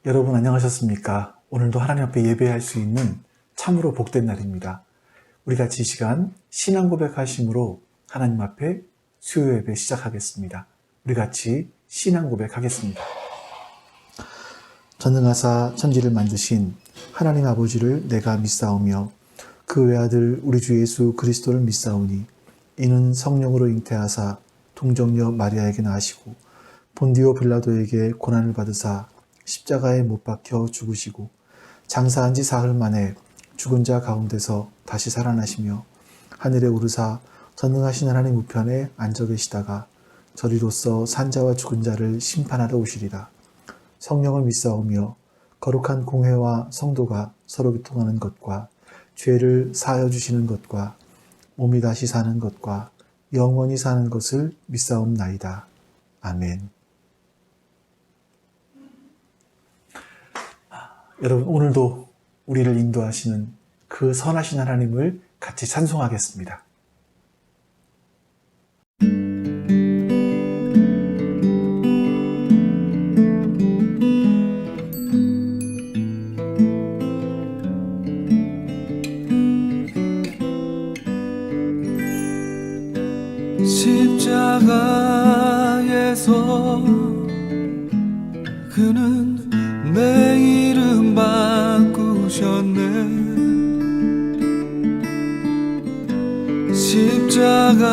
여러분 안녕하셨습니까? 오늘도 하나님 앞에 예배할 수 있는 참으로 복된 날입니다. 우리 같이 이 시간 신앙 고백하심으로 하나님 앞에 수요 예배 시작하겠습니다. 우리 같이 신앙 고백하겠습니다. 전능하사 천지를 만드신 하나님 아버지를 내가 믿사오며 그 외아들 우리 주 예수 그리스도를 믿사오니 이는 성령으로 잉태하사 동정녀 마리아에게 낳으시고 본디오 빌라도에게 고난을 받으사 십자가에 못 박혀 죽으시고 장사한 지 사흘 만에 죽은 자 가운데서 다시 살아나시며 하늘에 오르사 전능하신 하나님 우편에 앉아 계시다가 저리로서 산자와 죽은 자를 심판하러 오시리라. 성령을 믿사오며 거룩한 공회와 성도가 서로 교통하는 것과 죄를 사하여 주시는 것과 몸이 다시 사는 것과 영원히 사는 것을 믿사옵나이다. 아멘. 여러분, 오늘도 우리를 인도하시는 그 선하신 하나님을 같이 찬송하겠습니다. 십자가에서 그는 내 이름 바꾸셨네. 십자가에서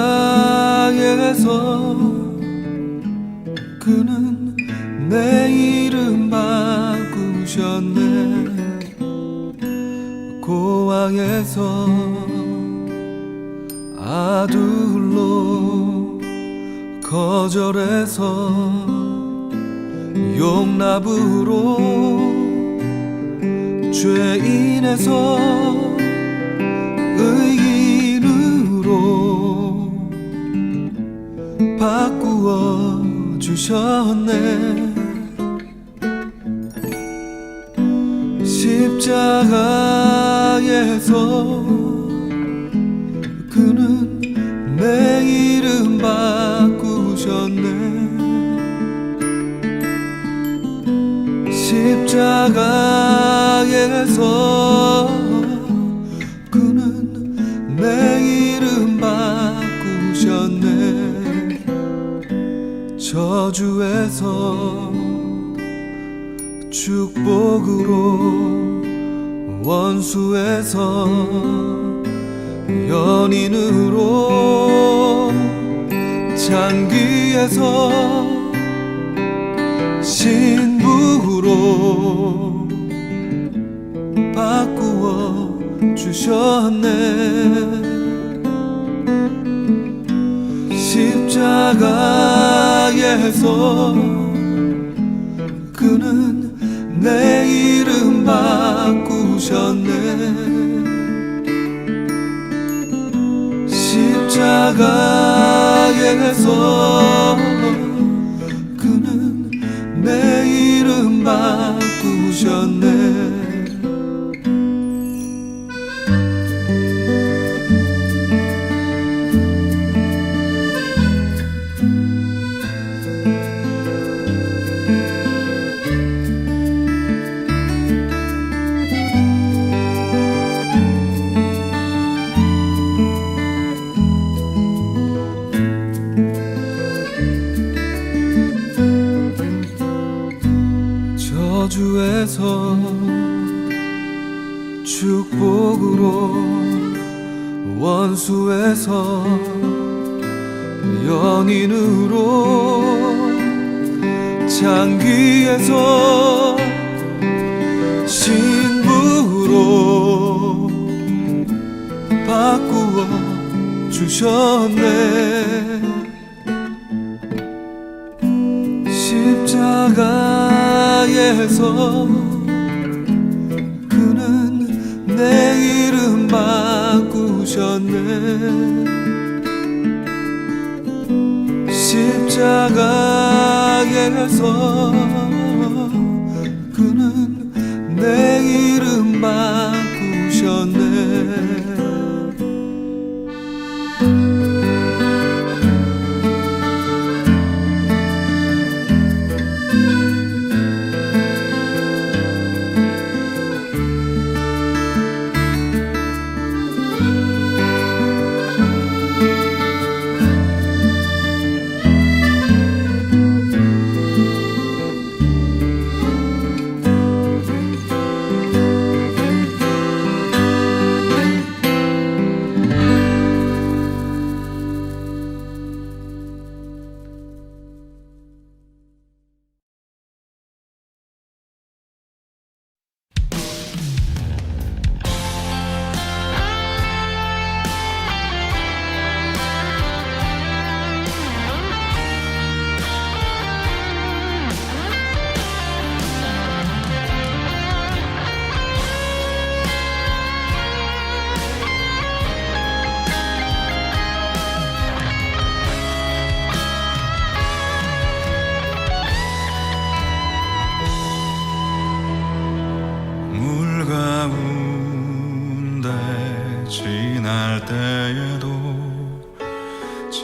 그는 내 이름 바꾸셨네. 고아에서 아들로 거절해서 용납으로 죄인에서 의인으로 바꾸어 주셨네. 십자가에서 그는 내 이름 바꾸셨네. 십자가에서 그는 내 이름 바꾸셨네. 저주에서 축복으로 원수에서 연인으로 장기에서 신부로 바꾸어 주셨네. 십자가에서 그는 내 이름 바꾸셨네. 십자가에서 그는 내 이름 바꾸셨네. 저주에서 축복으로 원수에서 연인으로 장기에서 신부로 바꾸어 주셨네. 십자가에서 그는 내 이름 바꾸셨네. 십자가에서 그는 내 이름 바꾸셨네.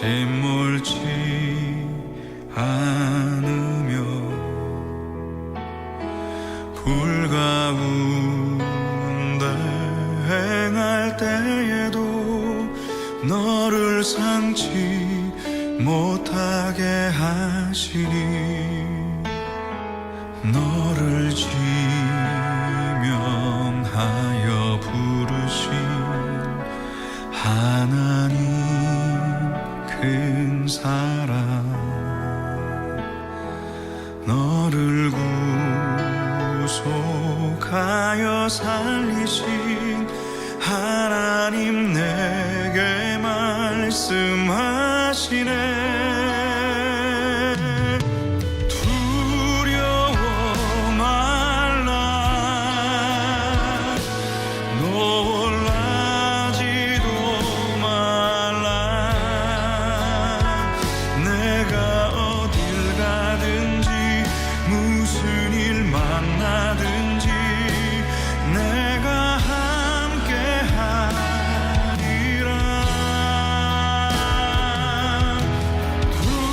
짓물지 않으며 불 가운데 행할 때에도 너를 상치 못하게 하시니 너를 지명하여 부르신 하나님 큰 사랑 너를 구속하여 살리신 하나님 내게 말씀하시네 두려워 말라 놀라지도 말라 내가 어딜 가든지 무슨 일 만나든지 내가 함께하리라 두려워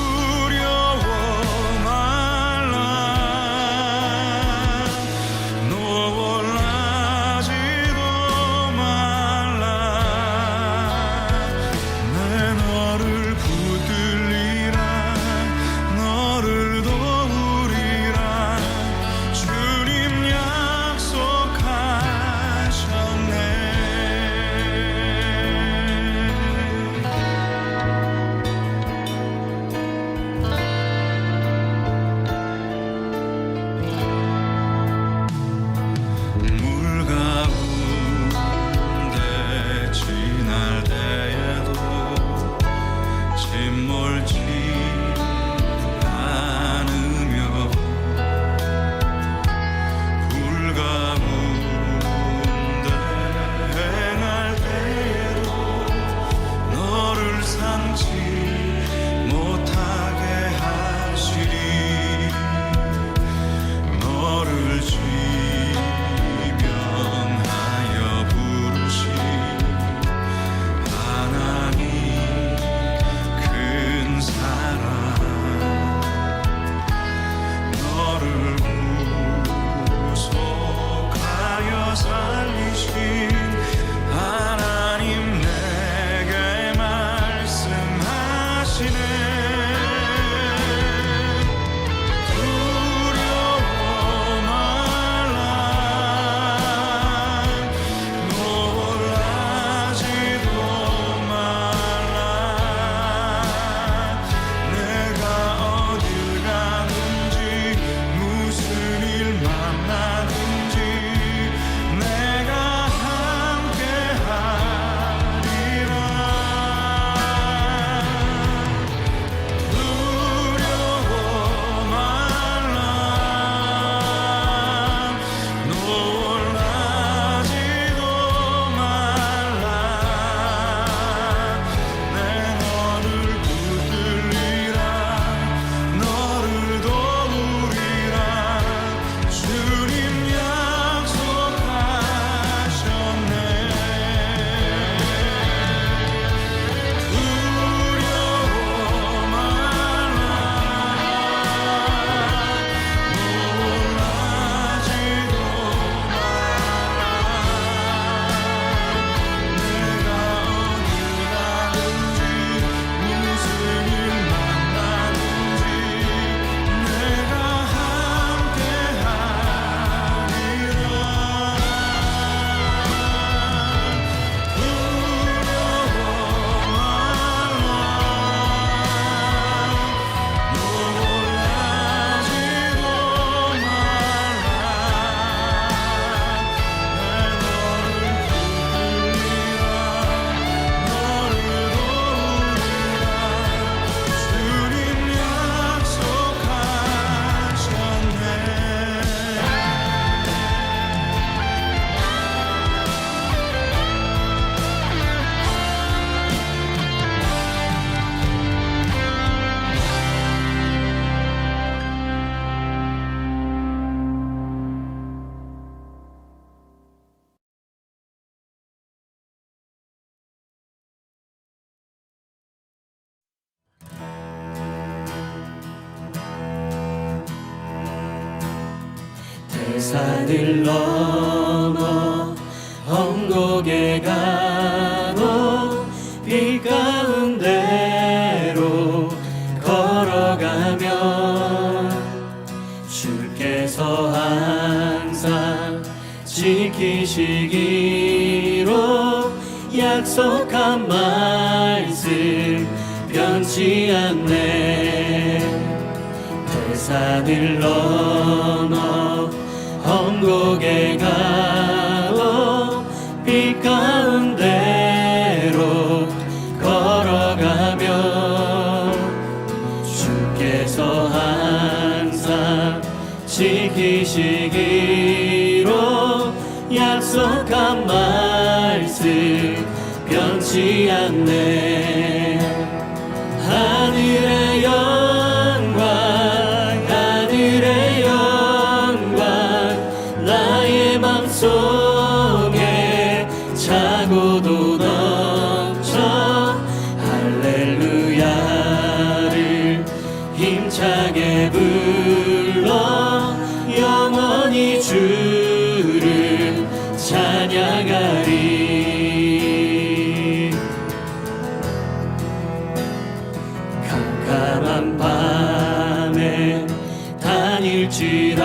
산을 넘어 험곡에 가도 빛 가운데로 걸어가면 주께서 항상 지키시기로 약속한 말씀 변치 않네. 산을 넘어 험곡에 가도 빛 가운데로 걸어가면 주께서 항상 지키시기로 약속한 말씀 변치 않네. 하늘의 영광 나의 맘속에 차고도 넘쳐 할렐루야를 힘차게 불러 영원히 주를 찬양하리. 캄캄한 밤에 다닐지라도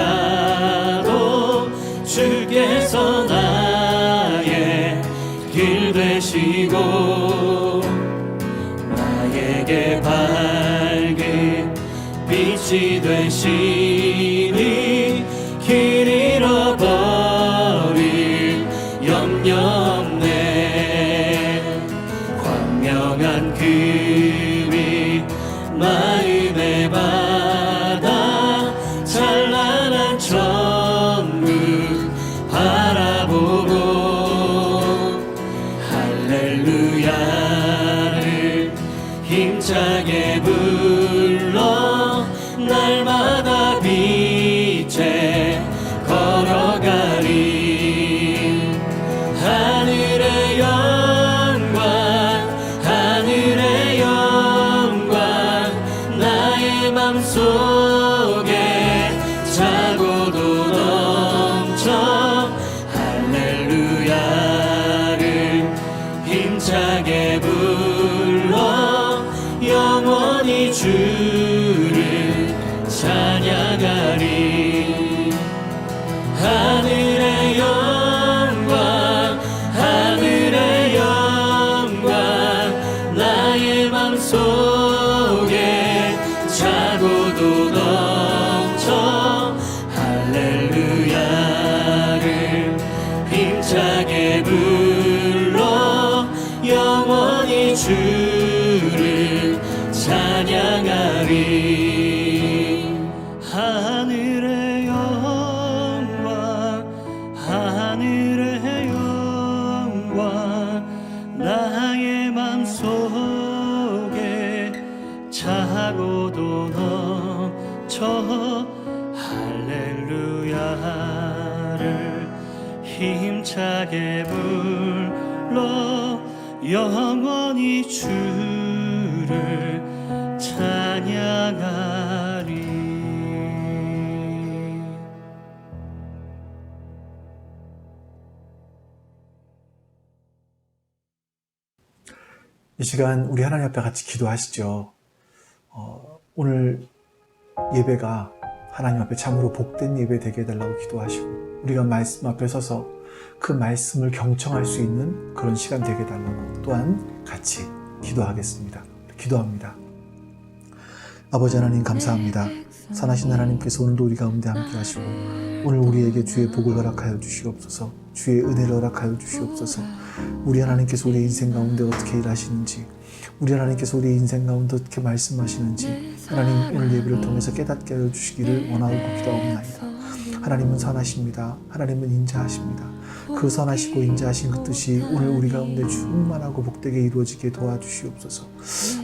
주께서 나의 길 되시고 나에게 밝은 빛이 되시니 길 잃어버릴 염려 없네. 광명한 금이 마음에 받아 찬란한 천국 바라보고 할렐루야를 힘차게 불러 날마다 빛에 걸어가리. 하늘의 영광 나의 맘속에 차고도 넘쳐 할렐루야를 힘차게 불러 영원히 주를 찬양하리. 하늘의 영광 나의 맘속에 차고도 넘쳐 할렐루야를 힘차게 불러 영원히 주를 찬양하리. 하늘의 영광 나의 맘속에 차고도 넘쳐 할렐루야를 힘차게 불러 영원히 주를 찬양하리. 이 시간 우리 하나님 앞에 같이 기도하시죠. 오늘 예배가 하나님 앞에 참으로 복된 예배 되게 해달라고 기도하시고 우리가 말씀 앞에 서서 그 말씀을 경청할 수 있는 그런 시간 되게 해달라고 또한 같이 기도하겠습니다. 기도합니다. 아버지 하나님 감사합니다. 선하신 하나님께서 오늘도 우리 가운데 함께 하시고 오늘 우리에게 주의 복을 허락하여 주시옵소서. 주의 은혜를 허락하여 주시옵소서. 우리 하나님께서 우리 인생 가운데 어떻게 일하시는지, 우리 하나님께서 우리 인생 가운데 어떻게 말씀하시는지 하나님 오늘 예배를 통해서 깨닫게 하여 주시기를 원하고 기도하옵나이다. 하나님은 선하십니다. 하나님은 인자하십니다. 그 선하시고 인자하신 그 뜻이 오늘 우리 가운데 충만하고 복되게 이루어지게 도와주시옵소서.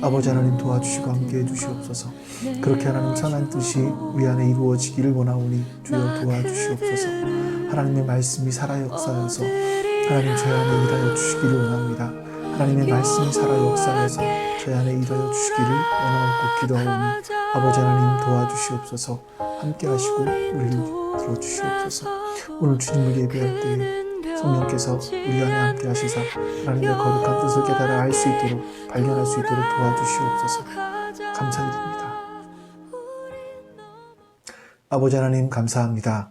아버지 하나님 도와주시고 함께해 주시옵소서. 그렇게 하나님 선한 뜻이 우리 안에 이루어지기를 원하오니 주여 도와주시옵소서. 하나님의 말씀이 살아 역사하여서 하나님 저희 안에 일하여 주시기를 원합니다. 하나님의 말씀이 살아 역사하여서 저희 안에 일하여 주시기를 원하옵고 기도하오니 아버지 하나님 도와주시옵소서. 함께 하시고 우리를 들어주시옵소서. 오늘 주님을 예배할 때에 성령께서 우리 안에 함께 하시사 하나님의 거룩한 뜻을 깨달아 알 수 있도록 발견할 수 있도록 도와주시옵소서. 감사드립니다. 아버지 하나님 감사합니다.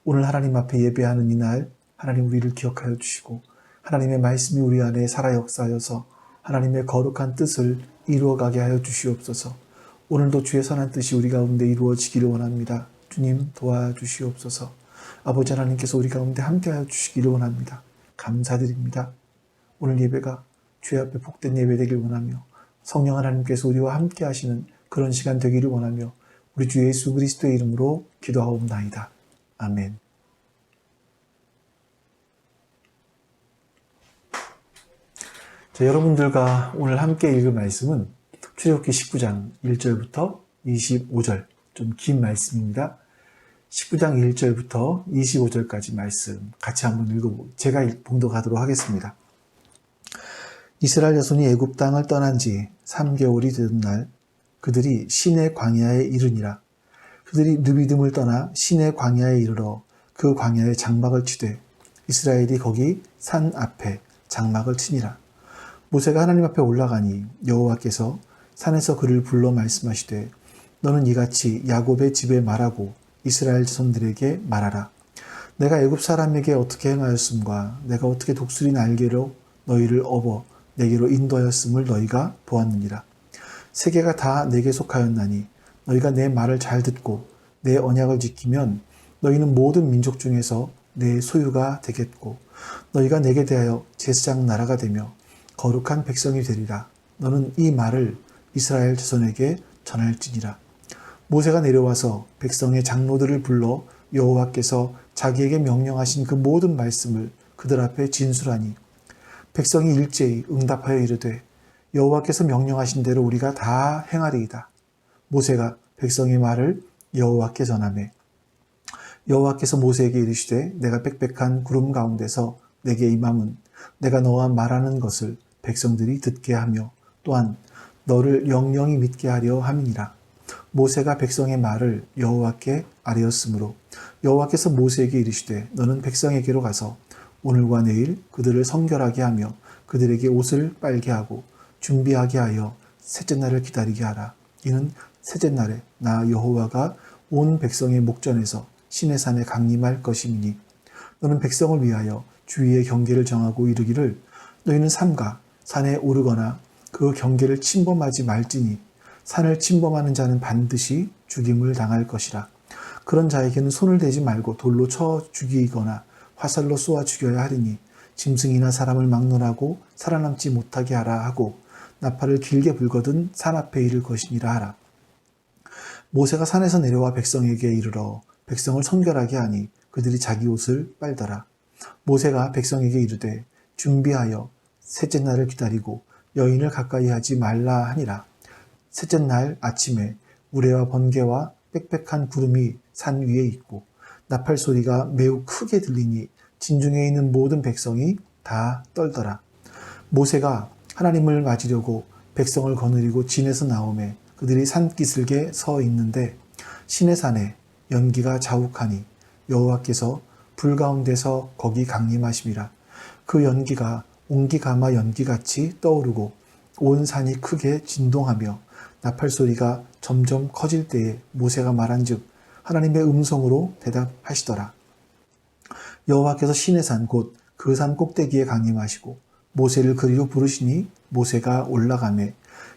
오늘 하나님 앞에 예배하는 이날 하나님 우리를 기억하여 주시고 하나님의 말씀이 우리 안에 살아 역사하여서 하나님의 거룩한 뜻을 이루어가게 하여 주시옵소서. 오늘도 주의 선한 뜻이 우리 가운데 이루어지기를 원합니다. 주님 도와주시옵소서. 아버지 하나님께서 우리 가운데 함께하여 주시기를 원합니다. 감사드립니다. 오늘 예배가 주의 앞에 복된 예배 되길 원하며 성령 하나님께서 우리와 함께 하시는 그런 시간 되기를 원하며 우리 주 예수 그리스도의 이름으로 기도하옵나이다. 아멘. 자, 여러분들과 오늘 함께 읽을 말씀은 출애굽기 19장 1절부터 25절, 좀 긴 말씀입니다. 19장 1절부터 25절까지 말씀 같이 한번 읽어보고 제가 봉독하도록 하겠습니다. 이스라엘 자손이 애굽 땅을 떠난 지 3개월이 되던 날 그들이 시내 광야에 이르니라. 그들이 르비딤을 떠나 시내 광야에 이르러 그 광야에 장막을 치되 이스라엘이 거기 산 앞에 장막을 치니라. 모세가 하나님 앞에 올라가니 여호와께서 산에서 그를 불러 말씀하시되 너는 이같이 야곱의 집에 말하고 이스라엘 자손들에게 말하라. 내가 애굽 사람에게 어떻게 행하였음과 내가 어떻게 독수리 날개로 너희를 업어 내게로 인도하였음을 너희가 보았느니라. 세계가 다 내게 속하였나니 너희가 내 말을 잘 듣고 내 언약을 지키면 너희는 모든 민족 중에서 내 소유가 되겠고 너희가 내게 대하여 제사장 나라가 되며 거룩한 백성이 되리라. 너는 이 말을 이스라엘 자손에게 전할지니라. 모세가 내려와서 백성의 장로들을 불러 여호와께서 자기에게 명령하신 그 모든 말씀을 그들 앞에 진술하니 백성이 일제히 응답하여 이르되 여호와께서 명령하신 대로 우리가 다 행하리이다. 모세가 백성의 말을 여호와께 전하매 여호와께서 모세에게 이르시되 내가 빽빽한 구름 가운데서 내게 임함은 내가 너와 말하는 것을 백성들이 듣게 하며 또한 너를 영영히 믿게 하려 함이니라. 모세가 백성의 말을 여호와께 아뢰었으므로 여호와께서 모세에게 이르시되 너는 백성에게로 가서 오늘과 내일 그들을 성결하게 하며 그들에게 옷을 빨게 하고 준비하게 하여 셋째 날을 기다리게 하라. 이는 셋째 날에 나 여호와가 온 백성의 목전에서 시내산에 강림할 것임이니 너는 백성을 위하여 주위의 경계를 정하고 이르기를 너희는 삼가 산에 오르거나 그 경계를 침범하지 말지니 산을 침범하는 자는 반드시 죽임을 당할 것이라. 그런 자에게는 손을 대지 말고 돌로 쳐 죽이거나 화살로 쏘아 죽여야 하리니 짐승이나 사람을 막론하고 살아남지 못하게 하라 하고 나팔을 길게 불거든 산 앞에 이를 것이니라 하라. 모세가 산에서 내려와 백성에게 이르러 백성을 성결하게 하니 그들이 자기 옷을 빨더라. 모세가 백성에게 이르되 준비하여 셋째 날을 기다리고 여인을 가까이 하지 말라 하니라. 셋째 날 아침에 우레와 번개와 빽빽한 구름이 산 위에 있고 나팔 소리가 매우 크게 들리니 진중에 있는 모든 백성이 다 떨더라. 모세가 하나님을 맞으려고 백성을 거느리고 진에서 나오매 그들이 산기슭에 서 있는데 시내산에 연기가 자욱하니 여호와께서 불 가운데서 거기 강림하심이라. 그 연기가 옹기가마 연기같이 떠오르고 온 산이 크게 진동하며 나팔 소리가 점점 커질 때에 모세가 말한즉 하나님의 음성으로 대답하시더라. 여호와께서 시내산 곧 그 산 꼭대기에 강림하시고 모세를 그리로 부르시니 모세가 올라가매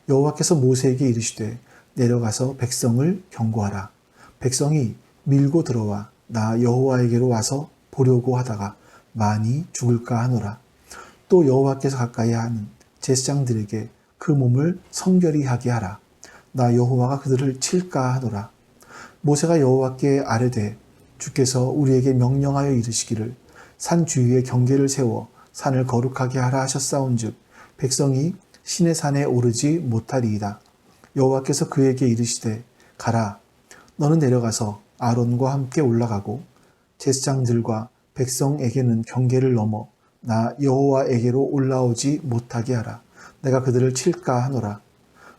여호와께서 모세에게 이르시되 내려가서 백성을 경고하라. 백성이 밀고 들어와 나 여호와에게로 와서 보려고 하다가 많이 죽을까 하노라. 또 여호와께서 가까이 하는 제사장들에게 그 몸을 성결히 하게 하라. 나 여호와가 그들을 칠까 하노라. 모세가 여호와께 아뢰되 주께서 우리에게 명령하여 이르시기를 산 주위에 경계를 세워 산을 거룩하게 하라 하셨사온즉 백성이 신의 산에 오르지 못하리이다. 여호와께서 그에게 이르시되 가라. 너는 내려가서 아론과 함께 올라가고 제사장들과 백성에게는 경계를 넘어 나 여호와에게로 올라오지 못하게 하라. 내가 그들을 칠까 하노라.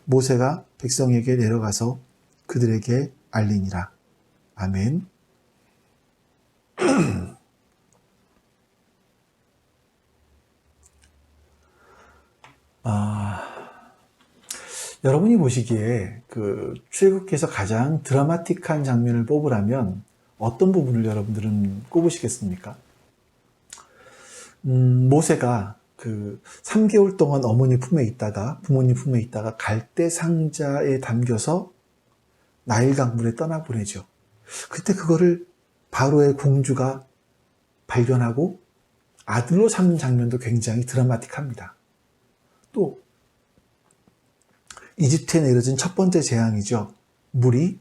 모세가 백성에게 내려가서 그들에게 알리니라. 아멘. 여러분이 보시기에 그 출애굽기에서 가장 드라마틱한 장면을 뽑으라면 어떤 부분을 여러분들은 꼽으시겠습니까? 모세가 그 3개월 동안 어머니 품에 있다가 부모님 품에 있다가 갈대 상자에 담겨서 나일 강물에 떠나보내죠. 그때 그거를 바로의 공주가 발견하고 아들로 삼는 장면도 굉장히 드라마틱합니다. 또 이집트에 내려진 첫 번째 재앙이죠. 물이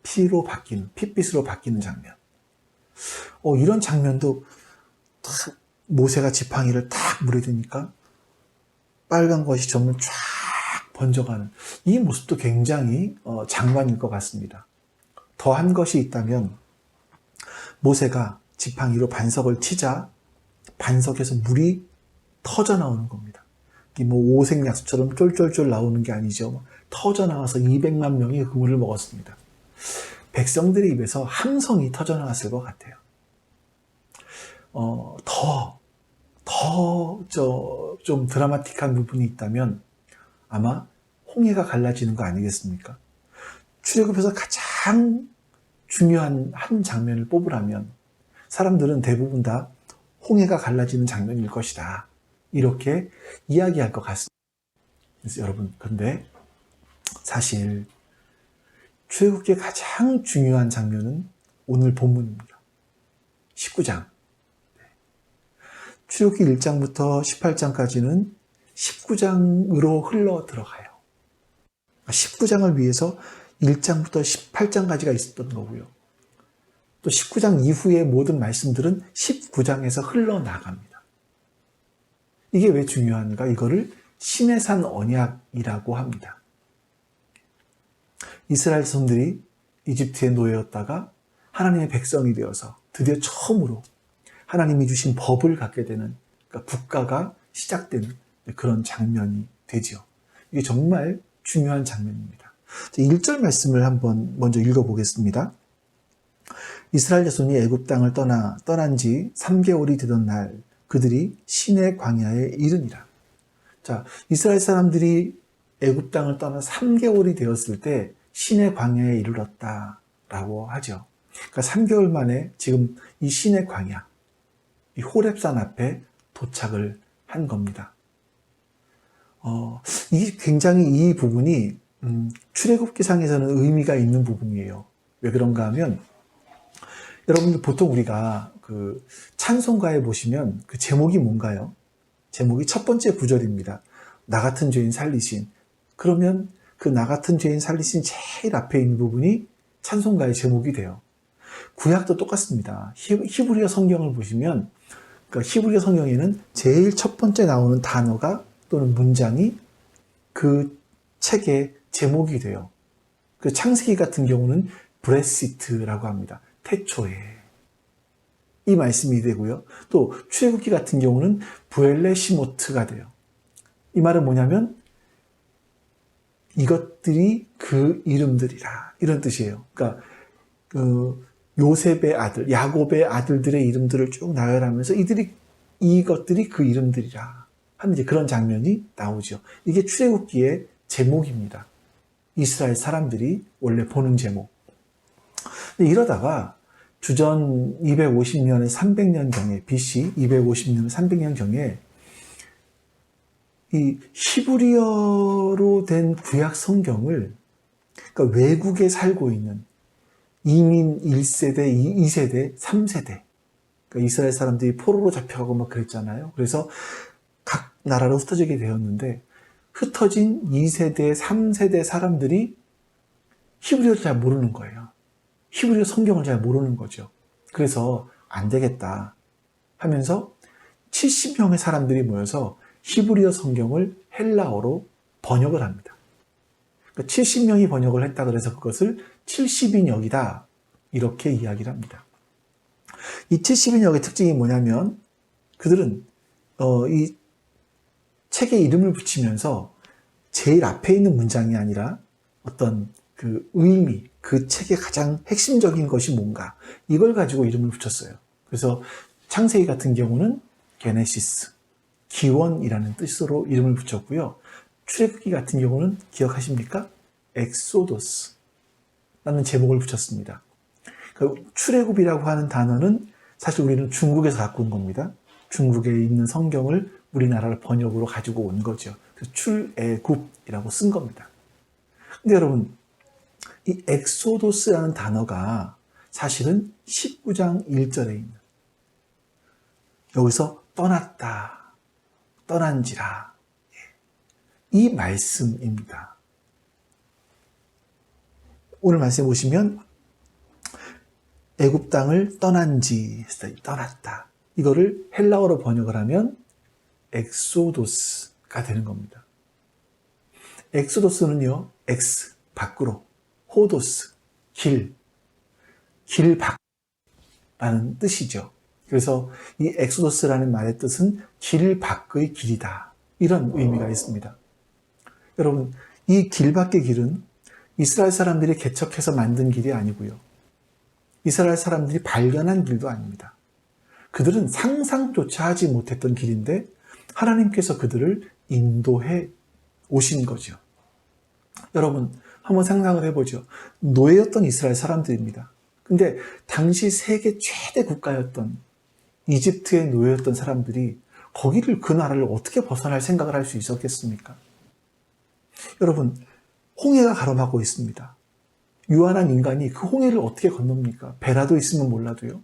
피로 바뀌는, 핏빛으로 바뀌는 장면. 이런 장면도 탁 모세가 지팡이를 탁 물에 대니까 빨간 것이 전부 쫙 번져가는 이 모습도 굉장히 장관일 것 같습니다. 더한 것이 있다면 모세가 지팡이로 반석을 치자 반석에서 물이 터져 나오는 겁니다. 이게 뭐 오색약수처럼 쫄쫄쫄 나오는 게 아니죠. 터져 나와서 200만 명이 그 물을 먹었습니다. 백성들의 입에서 함성이 터져 나왔을 것 같아요. 좀 드라마틱한 부분이 있다면 아마 홍해가 갈라지는 거 아니겠습니까? 출애굽에서 가장 중요한 한 장면을 뽑으라면 사람들은 대부분 다 홍해가 갈라지는 장면일 것이다. 이렇게 이야기할 것 같습니다. 그래서 여러분, 근데 사실 출애굽기의 가장 중요한 장면은 오늘 본문입니다. 19장. 출애굽기 1장부터 18장까지는 19장으로 흘러 들어가요. 19장을 위해서 1장부터 18장까지가 있었던 거고요. 또 19장 이후의 모든 말씀들은 19장에서 흘러나갑니다. 이게 왜 중요한가? 이거를 시내산 언약이라고 합니다. 이스라엘 자손들이 이집트에 놓여있다가 하나님의 백성이 되어서 드디어 처음으로 하나님이 주신 법을 갖게 되는, 그러니까 국가가 시작되는 그런 장면이 되죠. 이게 정말 중요한 장면입니다. 1절 말씀을 한번 먼저 읽어보겠습니다. 이스라엘 자손이 애굽 땅을 떠난 지 3개월이 되던 날 그들이 시내 광야에 이르니라. 자, 이스라엘 사람들이 애굽 땅을 떠나 3개월이 되었을 때 시내 광야에 이르렀다라고 하죠. 그러니까 3개월 만에 지금 이 시내 광야, 이 호렙산 앞에 도착을 한 겁니다. 이게 굉장히 이 부분이 출애굽기상에서는 의미가 있는 부분이에요. 왜 그런가 하면 여러분들 보통 우리가 그 찬송가에 보시면 그 제목이 뭔가요? 제목이 첫 번째 구절입니다. 나 같은 죄인 살리신. 그러면 그 나 같은 죄인 살리신 제일 앞에 있는 부분이 찬송가의 제목이 돼요. 구약도 똑같습니다. 히브리어 성경을 보시면 그러니까 히브리어 성경에는 제일 첫 번째 나오는 단어가 또는 문장이 그 책의 제목이 돼요. 그 창세기 같은 경우는 브레시트라고 합니다. 태초에. 이 말씀이 되고요. 또 출애굽기 같은 경우는 부엘레시모트가 돼요. 이 말은 뭐냐면 이것들이 그 이름들이라 이런 뜻이에요. 그러니까 그 요셉의 아들, 야곱의 아들들의 이름들을 쭉 나열하면서 이것들이 그 이름들이라 하는 이제 그런 장면이 나오죠. 이게 출애굽기의 제목입니다. 이스라엘 사람들이 원래 보는 제목. 근데 이러다가 주전 250년에 300년경에 BC 250년 300년경에 이 히브리어로 된 구약 성경을 그러니까 외국에 살고 있는 이민 1세대, 2세대, 3세대 그러니까 이스라엘 사람들이 포로로 잡혀가고 막 그랬잖아요. 그래서 각 나라로 흩어지게 되었는데 흩어진 2세대, 3세대 사람들이 히브리어를 잘 모르는 거예요. 히브리어 성경을 잘 모르는 거죠. 그래서 안 되겠다 하면서 70명의 사람들이 모여서 히브리어 성경을 헬라어로 번역을 합니다. 그러니까 70명이 번역을 했다 그래서 그것을 70인역이다 이렇게 이야기를 합니다. 이 70인역의 특징이 뭐냐면 그들은 이 책에 이름을 붙이면서 제일 앞에 있는 문장이 아니라 어떤 그 의미, 그 책의 가장 핵심적인 것이 뭔가, 이걸 가지고 이름을 붙였어요. 그래서 창세기 같은 경우는 게네시스, 기원이라는 뜻으로 이름을 붙였고요. 출애굽기 같은 경우는 기억하십니까? 엑소도스 라는 제목을 붙였습니다. 그러니까 출애굽이라고 하는 단어는 사실 우리는 중국에서 갖고 온 겁니다. 중국에 있는 성경을 우리나라로 번역으로 가지고 온 거죠. 그래서 출애굽이라고 쓴 겁니다. 근데 여러분, 이 엑소도스라는 단어가 사실은 19장 1절에 있는, 여기서 떠났다, 떠난지라, 이 말씀입니다. 오늘 말씀해 보시면 애굽 땅을 떠난지, 떠났다, 이거를 헬라어로 번역을 하면 엑소도스가 되는 겁니다. 엑소도스는요, 엑스, 밖으로, 호도스, 길 밖라는 뜻이죠. 그래서 이 엑소도스라는 말의 뜻은 길 밖의 길이다, 이런 의미가 있습니다. 여러분, 이 길 밖의 길은 이스라엘 사람들이 개척해서 만든 길이 아니고요, 이스라엘 사람들이 발견한 길도 아닙니다. 그들은 상상조차 하지 못했던 길인데 하나님께서 그들을 인도해 오신 거죠. 여러분, 한번 상상을 해보죠. 노예였던 이스라엘 사람들입니다. 근데 당시 세계 최대 국가였던 이집트의 노예였던 사람들이 거기를, 그 나라를 어떻게 벗어날 생각을 할 수 있었겠습니까? 여러분, 홍해가 가로막고 있습니다. 유한한 인간이 그 홍해를 어떻게 건넙니까? 배라도 있으면 몰라도요.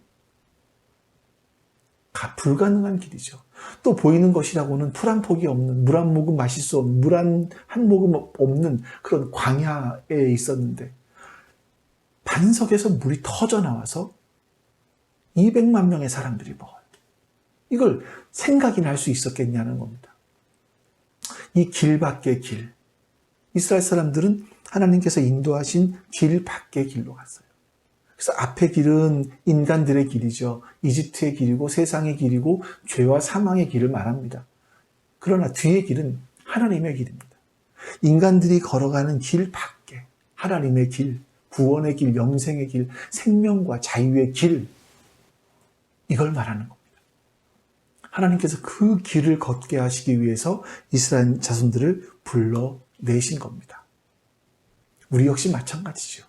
불가능한 길이죠. 또 보이는 것이라고는 풀 한 폭이 없는, 물 한 모금 마실 수 없는, 물 한 모금 없는 그런 광야에 있었는데 반석에서 물이 터져 나와서 200만 명의 사람들이 먹어요. 이걸 생각이나 할 수 있었겠냐는 겁니다. 이 길 밖의 길, 이스라엘 사람들은 하나님께서 인도하신 길 밖의 길로 갔어요. 그래서 앞의 길은 인간들의 길이죠. 이집트의 길이고 세상의 길이고 죄와 사망의 길을 말합니다. 그러나 뒤의 길은 하나님의 길입니다. 인간들이 걸어가는 길 밖에 하나님의 길, 구원의 길, 영생의 길, 생명과 자유의 길, 이걸 말하는 겁니다. 하나님께서 그 길을 걷게 하시기 위해서 이스라엘 자손들을 불러내신 겁니다. 우리 역시 마찬가지죠.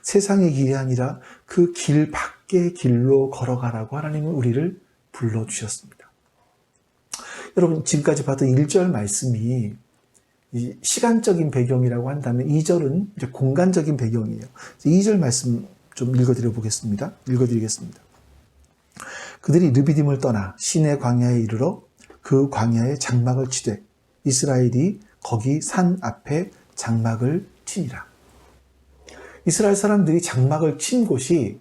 세상의 길이 아니라 그 길 밖의 길로 걸어가라고 하나님은 우리를 불러주셨습니다. 여러분, 지금까지 봤던 1절 말씀이 이 시간적인 배경이라고 한다면 2절은 이제 공간적인 배경이에요. 2절 말씀 좀 읽어드리겠습니다. 그들이 르비딤을 떠나 시내 광야에 이르러 그 광야에 장막을 치되 이스라엘이 거기 산 앞에 장막을 치니라. 이스라엘 사람들이 장막을 친 곳이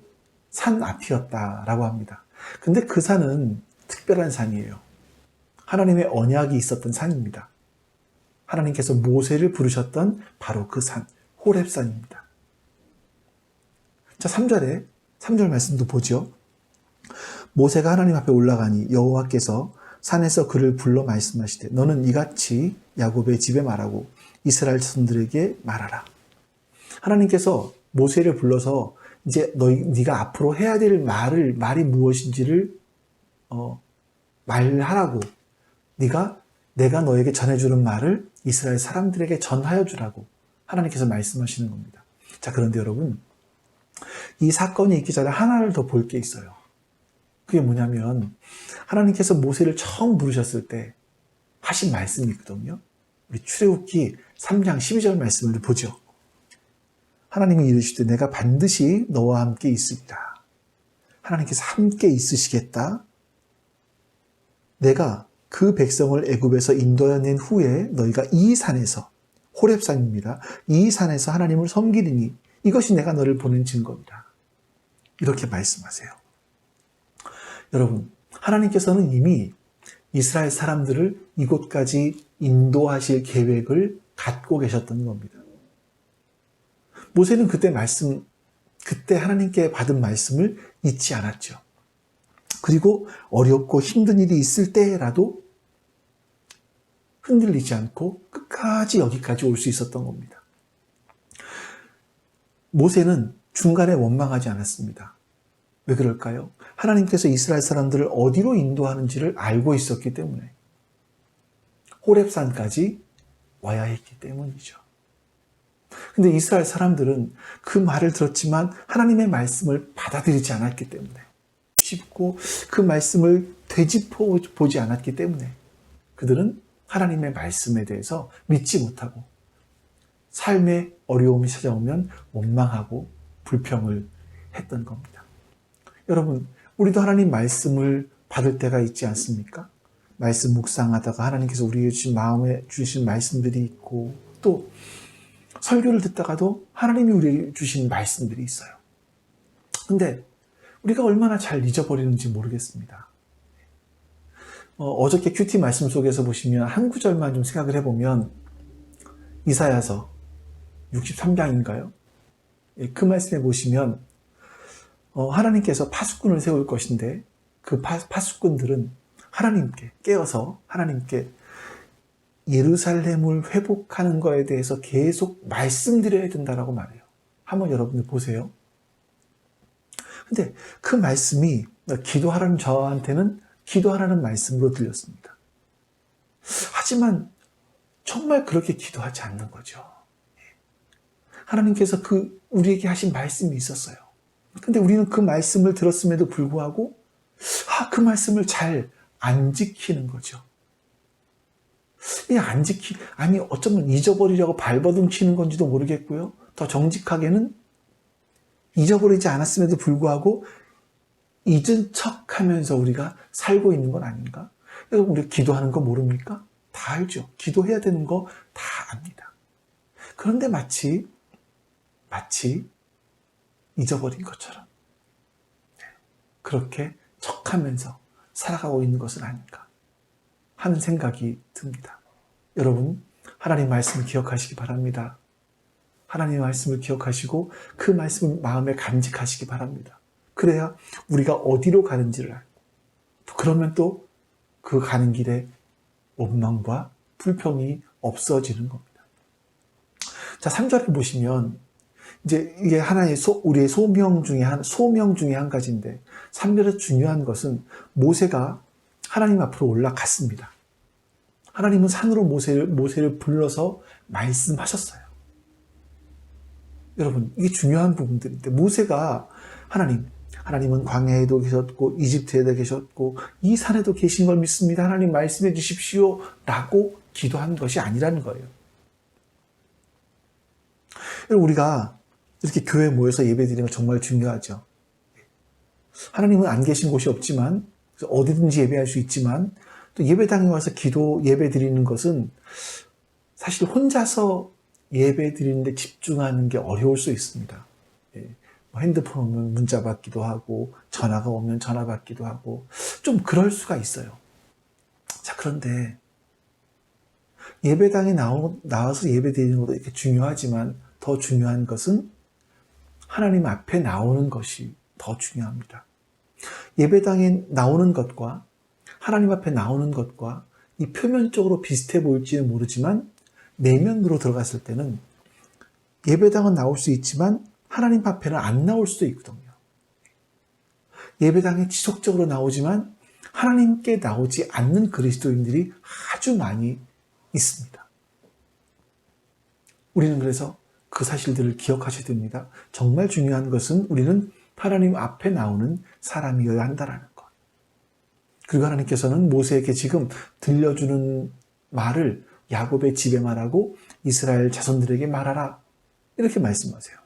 산 앞이었다라고 합니다. 근데 그 산은 특별한 산이에요. 하나님의 언약이 있었던 산입니다. 하나님께서 모세를 부르셨던 바로 그 산, 호렙산입니다. 자, 3절 말씀도 보죠. 모세가 하나님 앞에 올라가니 여호와께서 산에서 그를 불러 말씀하시되 너는 이같이 야곱의 집에 말하고 이스라엘 자손들에게 말하라. 하나님께서 모세를 불러서 이제 네가 앞으로 해야 될 말이 무엇인지를 말하라고, 내가 너에게 전해주는 말을 이스라엘 사람들에게 전하여 주라고 하나님께서 말씀하시는 겁니다. 자, 그런데 여러분, 이 사건이 있기 전에 하나를 더 볼 게 있어요. 그게 뭐냐면 하나님께서 모세를 처음 부르셨을 때 하신 말씀이 있거든요. 우리 출애굽기 3장 12절 말씀을 보죠. 하나님이 이르시되 내가 반드시 너와 함께 있으리라. 하나님께서 함께 있으시겠다. 내가 그 백성을 애굽에서 인도해낸 후에 너희가 이 산에서, 호렙산입니다, 이 산에서 하나님을 섬기리니 이것이 내가 너를 보낸 증거이다. 이렇게 말씀하세요. 여러분, 하나님께서는 이미 이스라엘 사람들을 이곳까지 인도하실 계획을 갖고 계셨던 겁니다. 모세는 그때 하나님께 받은 말씀을 잊지 않았죠. 그리고 어렵고 힘든 일이 있을 때라도 흔들리지 않고 끝까지 여기까지 올 수 있었던 겁니다. 모세는 중간에 원망하지 않았습니다. 왜 그럴까요? 하나님께서 이스라엘 사람들을 어디로 인도하는지를 알고 있었기 때문에, 호렙산까지 와야 했기 때문이죠. 근데 이스라엘 사람들은 그 말을 들었지만 하나님의 말씀을 받아들이지 않았기 때문에, 쉽고 그 말씀을 되짚어 보지 않았기 때문에 그들은 하나님의 말씀에 대해서 믿지 못하고 삶의 어려움이 찾아오면 원망하고 불평을 했던 겁니다. 여러분, 우리도 하나님 말씀을 받을 때가 있지 않습니까? 말씀 묵상하다가 하나님께서 우리에게 주신 마음에 주신 말씀들이 있고, 또 설교를 듣다가도 하나님이 우리에게 주신 말씀들이 있어요. 근데 우리가 얼마나 잘 잊어버리는지 모르겠습니다. 어저께 큐티 말씀 속에서 보시면 한 구절만 좀 생각을 해보면, 이사야서 63장인가요? 그 말씀에 보시면 하나님께서 파수꾼을 세울 것인데, 그 파수꾼들은 하나님께 깨어서 하나님께 예루살렘을 회복하는 거에 대해서 계속 말씀드려야 된다라고 말해요. 한번 여러분들 보세요. 근데 그 말씀이 기도하라는 저한테는 기도하라는 말씀으로 들렸습니다. 하지만 정말 그렇게 기도하지 않는 거죠. 하나님께서 우리에게 하신 말씀이 있었어요. 근데 우리는 그 말씀을 들었음에도 불구하고 그 말씀을 잘 안 지키는 거죠. 아니 어쩌면 잊어버리려고 발버둥 치는 건지도 모르겠고요. 더 정직하게는 잊어버리지 않았음에도 불구하고 잊은 척하면서 우리가 살고 있는 건 아닌가? 여러분, 우리 기도하는 거 모릅니까? 다 알죠. 기도해야 되는 거 다 압니다. 그런데 마치 잊어버린 것처럼 그렇게 척하면서 살아가고 있는 것은 아닌가 하는 생각이 듭니다. 여러분, 하나님 말씀을 기억하시기 바랍니다. 하나님의 말씀을 기억하시고 그 말씀을 마음에 간직하시기 바랍니다. 그래야 우리가 어디로 가는지를 알고, 그러면 또 그 가는 길에 원망과 불평이 없어지는 겁니다. 자, 3절을 보시면 이제 이게 하나의 우리의 소명 중에 한 가지인데, 3절에서 중요한 것은 모세가 하나님 앞으로 올라갔습니다. 하나님은 산으로 모세를 불러서 말씀하셨어요. 여러분, 이게 중요한 부분들인데, 모세가 하나님은 광야에도 계셨고 이집트에도 계셨고 이 산에도 계신 걸 믿습니다. 하나님 말씀해 주십시오 라고 기도한 것이 아니라는 거예요. 여러분, 우리가 이렇게 교회에 모여서 예배드리는 건 정말 중요하죠. 하나님은 안 계신 곳이 없지만, 어디든지 예배할 수 있지만, 또 예배당에 와서 예배 드리는 것은 사실 혼자서 예배 드리는데 집중하는 게 어려울 수 있습니다. 핸드폰 오면 문자 받기도 하고, 전화가 오면 전화 받기도 하고, 좀 그럴 수가 있어요. 자, 그런데 예배당에 나와서 예배 드리는 것도 이렇게 중요하지만, 더 중요한 것은 하나님 앞에 나오는 것이 더 중요합니다. 예배당에 나오는 것과 하나님 앞에 나오는 것과 이 표면적으로 비슷해 보일지는 모르지만, 내면으로 들어갔을 때는 예배당은 나올 수 있지만 하나님 앞에는 안 나올 수도 있거든요. 예배당에 지속적으로 나오지만 하나님께 나오지 않는 그리스도인들이 아주 많이 있습니다. 우리는 그래서 그 사실들을 기억하셔야 됩니다. 정말 중요한 것은 우리는 하나님 앞에 나오는 사람이어야 한다는 것. 그리고 하나님께서는 모세에게 지금 들려주는 말을 야곱의 집에 말하고 이스라엘 자손들에게 말하라, 이렇게 말씀하세요.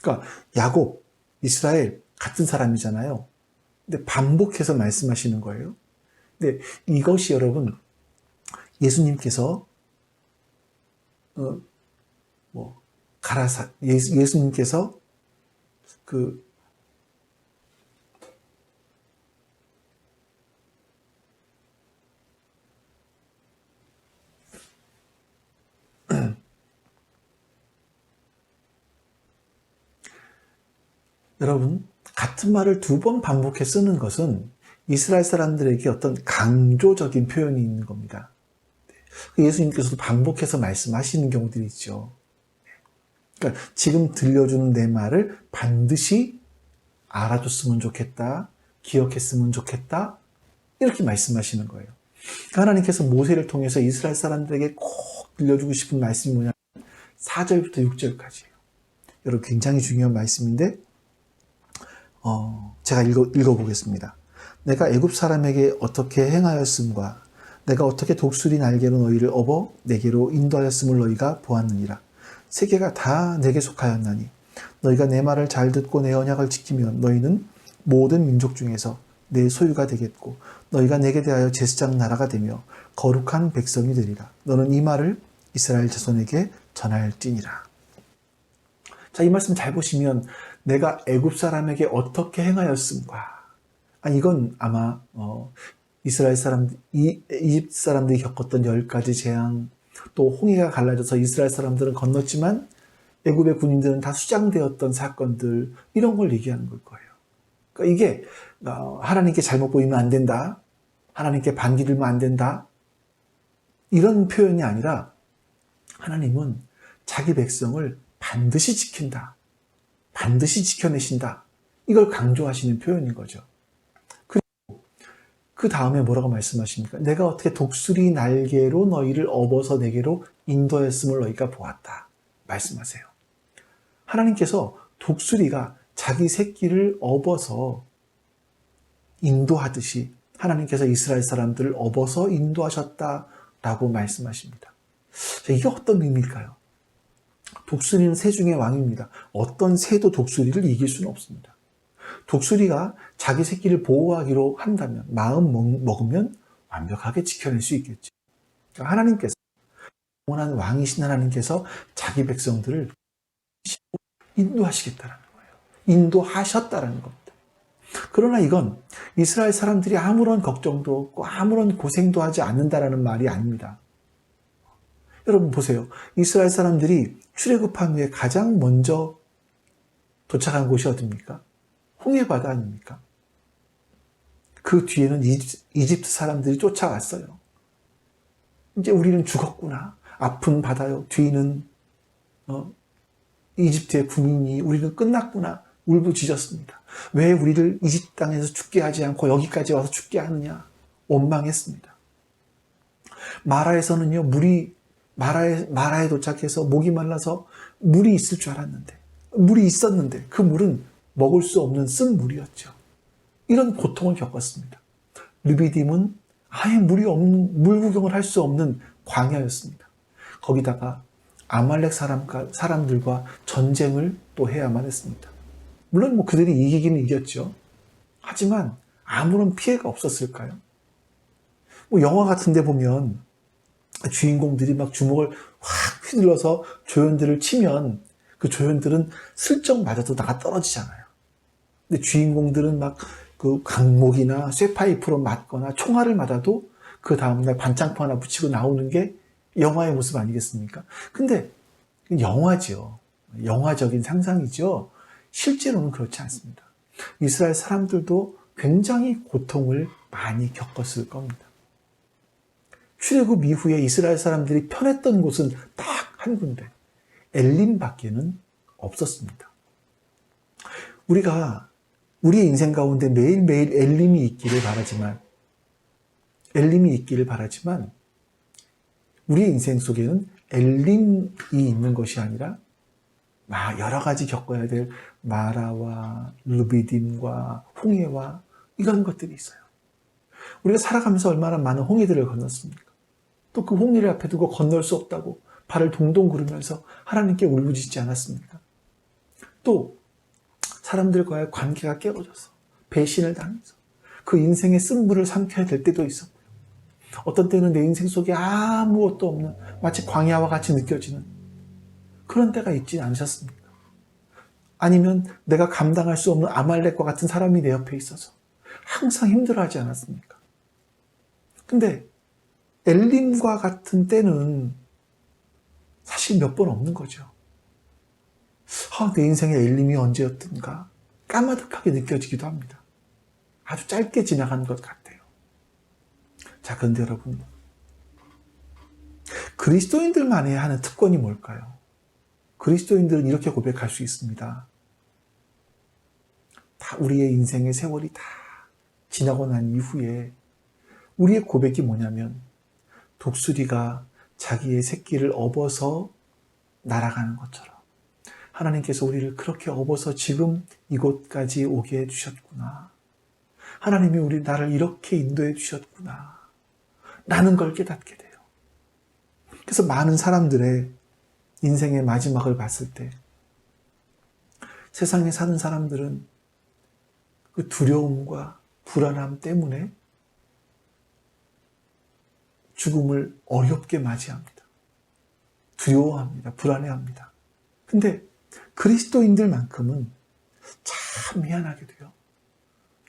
그러니까 야곱, 이스라엘 같은 사람이잖아요. 근데 반복해서 말씀하시는 거예요. 근데 이것이 여러분, 예수님께서 예수님께서 여러분, 같은 말을 2번 반복해 쓰는 것은 이스라엘 사람들에게 어떤 강조적인 표현이 있는 겁니다. 예수님께서도 반복해서 말씀하시는 경우들이 있죠. 그러니까 지금 들려주는 내 말을 반드시 알아줬으면 좋겠다, 기억했으면 좋겠다, 이렇게 말씀하시는 거예요. 그러니까 하나님께서 모세를 통해서 이스라엘 사람들에게 꼭 들려주고 싶은 말씀이 뭐냐면 4절부터 6절까지예요. 여러분 굉장히 중요한 말씀인데 제가 읽어보겠습니다. 내가 애굽 사람에게 어떻게 행하였음과 내가 어떻게 독수리 날개로 너희를 업어 내게로 인도하였음을 너희가 보았느니라. 세계가 다 내게 속하였나니 너희가 내 말을 잘 듣고 내 언약을 지키면 너희는 모든 민족 중에서 내 소유가 되겠고 너희가 내게 대하여 제사장 나라가 되며 거룩한 백성이 되리라. 너는 이 말을 이스라엘 자손에게 전할지니라. 자, 이 말씀 잘 보시면 내가 애굽 사람에게 어떻게 행하였음과, 이건 아마 이스라엘 사람, 이집트 사람들이 겪었던 10가지 재앙, 또 홍해가 갈라져서 이스라엘 사람들은 건넜지만 애굽의 군인들은 다 수장되었던 사건들, 이런 걸 얘기하는 걸 거예요. 그러니까 이게 하나님께 잘못 보이면 안 된다, 하나님께 반기 들면 안 된다, 이런 표현이 아니라 하나님은 자기 백성을 반드시 지킨다, 반드시 지켜내신다, 이걸 강조하시는 표현인 거죠. 그리고 그 다음에 뭐라고 말씀하십니까? 내가 어떻게 독수리 날개로 너희를 업어서 내게로 인도했음을 너희가 보았다 말씀하세요. 하나님께서 독수리가 자기 새끼를 업어서 인도하듯이 하나님께서 이스라엘 사람들을 업어서 인도하셨다라고 말씀하십니다. 자, 이게 어떤 의미일까요? 독수리는 새 중의 왕입니다. 어떤 새도 독수리를 이길 수는 없습니다. 독수리가 자기 새끼를 보호하기로 한다면, 마음 먹으면 완벽하게 지켜낼 수 있겠죠. 그러니까 하나님께서, 영원한 왕이신 하나님께서 자기 백성들을 인도하시겠다라는 거예요. 인도하셨다라는 겁니다. 그러나 이건 이스라엘 사람들이 아무런 걱정도 없고 아무런 고생도 하지 않는다라는 말이 아닙니다. 여러분 보세요. 이스라엘 사람들이 출애굽한 후에 가장 먼저 도착한 곳이 어딥니까? 홍해바다 아닙니까? 그 뒤에는 이집트 사람들이 쫓아왔어요. 이제 우리는 죽었구나. 아픈 바다요. 뒤는 이집트의 군인이 우리는 끝났구나. 울부짖었습니다. 왜 우리를 이집트 땅에서 죽게 하지 않고 여기까지 와서 죽게 하느냐. 원망했습니다. 마라에서는요, 마라에 도착해서 목이 말라서 물이 있을 줄 알았는데, 물이 있었는데 그 물은 먹을 수 없는 쓴 물이었죠. 이런 고통을 겪었습니다. 르비딤은 아예 물이 없는, 물 구경을 할 수 없는 광야였습니다. 거기다가 아말렉 사람들과 전쟁을 또 해야만 했습니다. 물론 그들이 이기기는 이겼죠. 하지만 아무런 피해가 없었을까요? 영화 같은 데 보면 주인공들이 막 주먹을 확 휘둘러서 조연들을 치면 그 조연들은 슬쩍 맞아도 나가 떨어지잖아요. 근데 주인공들은 막 그 강목이나 쇠파이프로 맞거나 총알을 맞아도 그 다음날 반창포 하나 붙이고 나오는 게 영화의 모습 아니겠습니까? 근데 영화죠. 영화적인 상상이죠. 실제로는 그렇지 않습니다. 이스라엘 사람들도 굉장히 고통을 많이 겪었을 겁니다. 출애굽 이후에 이스라엘 사람들이 편했던 곳은 딱 한 군데, 엘림 밖에는 없었습니다. 우리가 우리의 인생 가운데 매일매일 엘림이 있기를 바라지만 우리의 인생 속에는 엘림이 있는 것이 아니라 여러 가지 겪어야 될 마라와 르비딤과 홍해와 이런 것들이 있어요. 우리가 살아가면서 얼마나 많은 홍해들을 건넜습니까? 또 그 홍해를 앞에 두고 건널 수 없다고 발을 동동 구르면서 하나님께 울부짖지 않았습니까? 또 사람들과의 관계가 깨어져서 배신을 당해서 그 인생의 쓴물을 삼켜야 될 때도 있었고요. 어떤 때는 내 인생 속에 아무것도 없는 마치 광야와 같이 느껴지는 그런 때가 있지 않으셨습니까? 아니면 내가 감당할 수 없는 아말렉과 같은 사람이 내 옆에 있어서 항상 힘들어하지 않았습니까? 근데 엘림과 같은 때는 사실 몇 번 없는 거죠. 내 인생의 엘림이 언제였던가 까마득하게 느껴지기도 합니다. 아주 짧게 지나간 것 같아요. 자, 그런데 여러분, 그리스도인들만이 하는 특권이 뭘까요? 그리스도인들은 이렇게 고백할 수 있습니다. 다 우리의 인생의 세월이 다 지나고 난 이후에 우리의 고백이 뭐냐면 독수리가 자기의 새끼를 업어서 날아가는 것처럼 하나님께서 우리를 그렇게 업어서 지금 이곳까지 오게 해주셨구나. 하나님이 나를 이렇게 인도해 주셨구나. 라는 걸 깨닫게 돼요. 그래서 많은 사람들의 인생의 마지막을 봤을 때 세상에 사는 사람들은 그 두려움과 불안함 때문에 죽음을 어렵게 맞이합니다. 두려워합니다. 불안해합니다. 근데 그리스도인들만큼은 참 미안하게도요.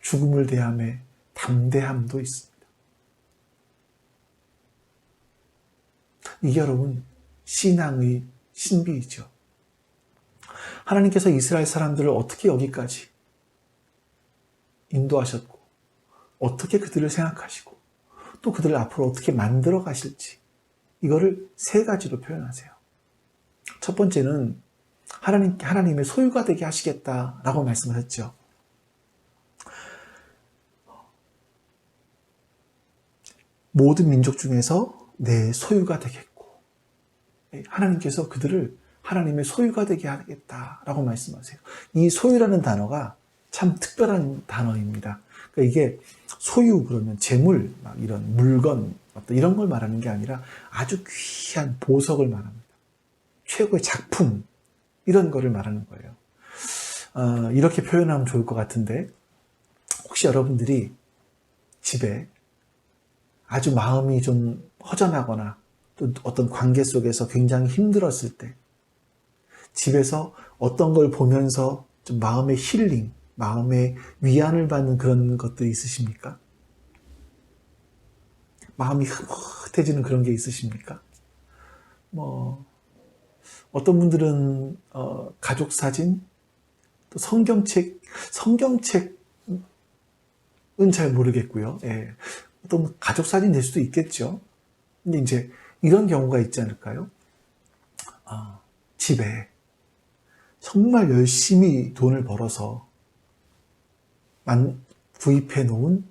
죽음을 대함에 담대함도 있습니다. 이게 여러분 신앙의 신비이죠. 하나님께서 이스라엘 사람들을 어떻게 여기까지 인도하셨고 어떻게 그들을 생각하시고 또 그들을 앞으로 어떻게 만들어 가실지 이거를 세 가지로 표현하세요. 첫 번째는 하나님의 소유가 되게 하시겠다라고 말씀하셨죠. 모든 민족 중에서 내 소유가 되겠고 하나님께서 그들을 하나님의 소유가 되게 하겠다라고 말씀하세요. 이 소유라는 단어가 참 특별한 단어입니다. 그러니까 이게 소유 그러면 재물, 막 이런 물건, 어떤 이런 걸 말하는 게 아니라 아주 귀한 보석을 말합니다. 최고의 작품 이런 거를 말하는 거예요. 이렇게 표현하면 좋을 것 같은데 혹시 여러분들이 집에 아주 마음이 좀 허전하거나 또 어떤 관계 속에서 굉장히 힘들었을 때 집에서 어떤 걸 보면서 좀 마음의 힐링, 마음의 위안을 받는 그런 것들이 있으십니까? 마음이 흐뭇해지는 그런 게 있으십니까? 어떤 분들은 가족 사진, 또 성경책은 잘 모르겠고요. 예. 어떤 가족 사진 될 수도 있겠죠. 근데 이제 이런 경우가 있지 않을까요? 집에 정말 열심히 돈을 벌어서 구입해 놓은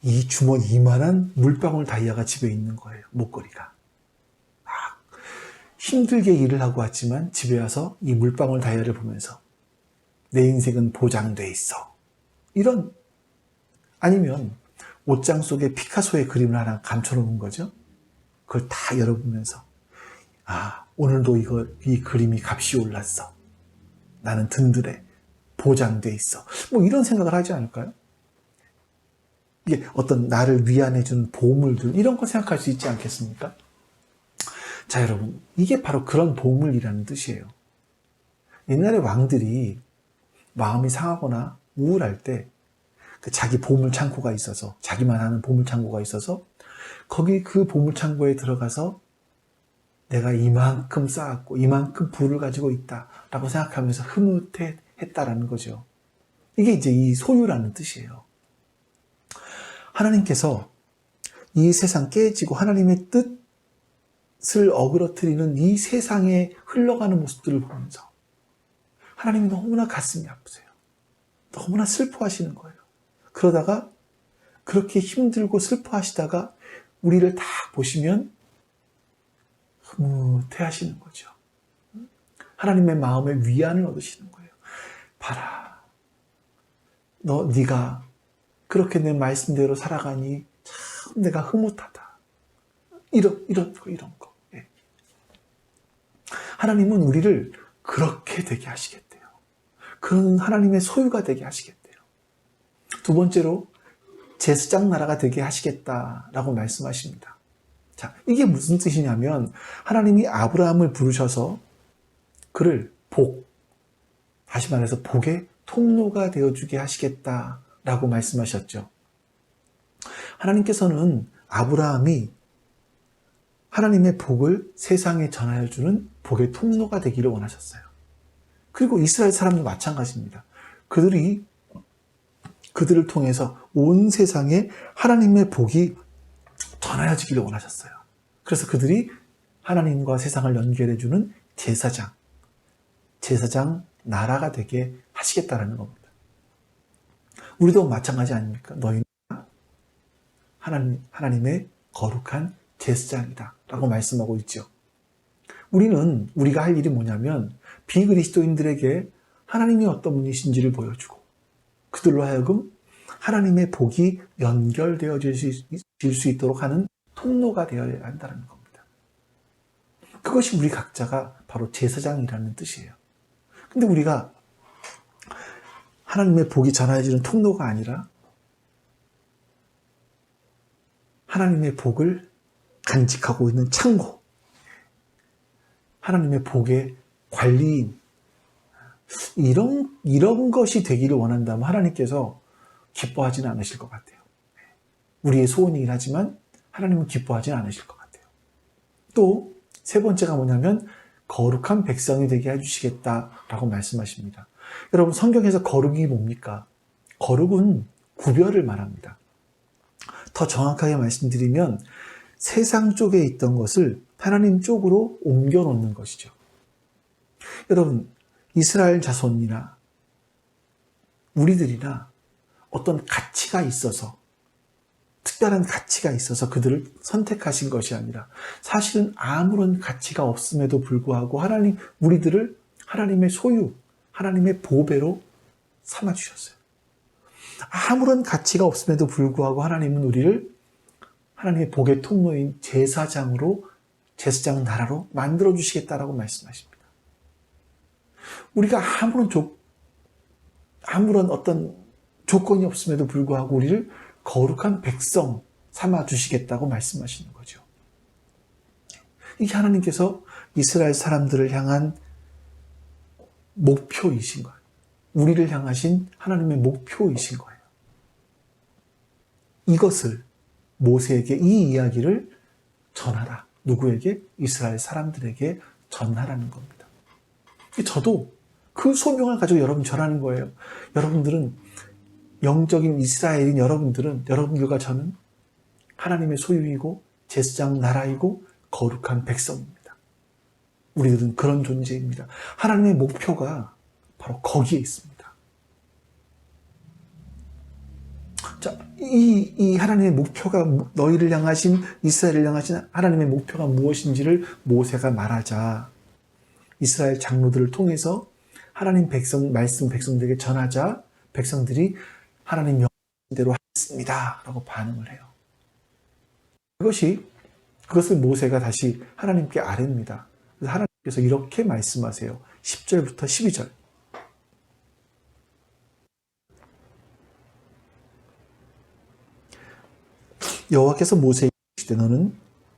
이 주머니 이만한 물방울 다이아가 집에 있는 거예요. 목걸이가. 힘들게 일을 하고 왔지만 집에 와서 이 물방울 다이아를 보면서 내 인생은 보장돼 있어. 이런, 아니면 옷장 속에 피카소의 그림을 하나 감춰놓은 거죠. 그걸 다 열어보면서 오늘도 이 그림이 값이 올랐어. 나는 든든해. 보장돼 있어. 이런 생각을 하지 않을까요? 이게 어떤 나를 위안해주는 보물들 이런 거 생각할 수 있지 않겠습니까? 자, 여러분, 이게 바로 그런 보물이라는 뜻이에요. 옛날에 왕들이 마음이 상하거나 우울할 때 자기 보물 창고가 있어서, 자기만 하는 보물 창고가 있어서 거기 그 보물 창고에 들어가서 내가 이만큼 쌓았고 이만큼 부를 가지고 있다라고 생각하면서 흐뭇했다라는 거죠. 이게 이제 이 소유라는 뜻이에요. 하나님께서 이 세상 깨지고 하나님의 뜻을 어그러뜨리는 이 세상에 흘러가는 모습들을 보면서 하나님이 너무나 가슴이 아프세요. 너무나 슬퍼하시는 거예요. 그러다가 그렇게 힘들고 슬퍼하시다가 우리를 다 보시면 흐뭇해 하시는 거죠. 하나님의 마음에 위안을 얻으시는 거예요. 봐라. 네가 그렇게 내 말씀대로 살아가니 참 내가 흐뭇하다. 이런 거. 예. 하나님은 우리를 그렇게 되게 하시겠대요. 그런 하나님의 소유가 되게 하시겠대요. 두 번째로 제사장 나라가 되게 하시겠다라고 말씀하십니다. 자, 이게 무슨 뜻이냐면 하나님이 아브라함을 부르셔서 그를 다시 말해서 복의 통로가 되어주게 하시겠다라고 말씀하셨죠. 하나님께서는 아브라함이 하나님의 복을 세상에 전하여주는 복의 통로가 되기를 원하셨어요. 그리고 이스라엘 사람도 마찬가지입니다. 그들을 통해서 온 세상에 하나님의 복이 전하여지기를 원하셨어요. 그래서 그들이 하나님과 세상을 연결해주는 제사장 나라가 되게 하시겠다라는 겁니다. 우리도 마찬가지 아닙니까? 너희는 하나님의 거룩한 제사장이다 라고 말씀하고 있죠. 우리가 할 일이 뭐냐면 비그리스도인들에게 하나님이 어떤 분이신지를 보여주고 그들로 하여금 하나님의 복이 연결되어질 수 있도록 하는 통로가 되어야 한다는 겁니다. 그것이 우리 각자가 바로 제사장이라는 뜻이에요. 근데 우리가 하나님의 복이 전해지는 통로가 아니라 하나님의 복을 간직하고 있는 창고, 하나님의 복의 관리인, 이런 것이 되기를 원한다면 하나님께서 기뻐하지는 않으실 것 같아요. 우리의 소원이긴 하지만 하나님은 기뻐하지는 않으실 것 같아요. 또 세 번째가 뭐냐면 거룩한 백성이 되게 해주시겠다라고 말씀하십니다. 여러분, 성경에서 거룩이 뭡니까? 거룩은 구별을 말합니다. 더 정확하게 말씀드리면 세상 쪽에 있던 것을 하나님 쪽으로 옮겨 놓는 것이죠. 여러분, 이스라엘 자손이나 우리들이나 어떤 가치가 있어서, 특별한 가치가 있어서 그들을 선택하신 것이 아니라 사실은 아무런 가치가 없음에도 불구하고 우리들을 하나님의 소유, 하나님의 보배로 삼아주셨어요. 아무런 가치가 없음에도 불구하고 하나님은 우리를 하나님의 복의 통로인 제사장 나라로 만들어주시겠다라고 말씀하십니다. 우리가 아무런 어떤 조건이 없음에도 불구하고 우리를 거룩한 백성 삼아주시겠다고 말씀하시는 거죠. 이게 하나님께서 이스라엘 사람들을 향한 목표이신 거예요. 우리를 향하신 하나님의 목표이신 거예요. 이것을 모세에게 이 이야기를 전하라. 누구에게? 이스라엘 사람들에게 전하라는 겁니다. 저도 그 소명을 가지고 여러분 전하는 거예요. 여러분들은 영적인 이스라엘인 여러분들과 저는 하나님의 소유이고 제사장 나라이고 거룩한 백성입니다. 우리들은 그런 존재입니다. 하나님의 목표가 바로 거기에 있습니다. 자, 이 하나님의 목표가 너희를 향하신 이스라엘을 향하신 하나님의 목표가 무엇인지를 모세가 말하자 이스라엘 장로들을 통해서 하나님 말씀 백성들에게 전하자 백성들이 하나님 명대로 하겠습니다 라고 반응을 해요. 그것을 모세가 다시 하나님께 아뢰입니다. 그래서 하나님께서 이렇게 말씀하세요. 10절부터 12절. 여호와께서 모세에게 이르시되 너는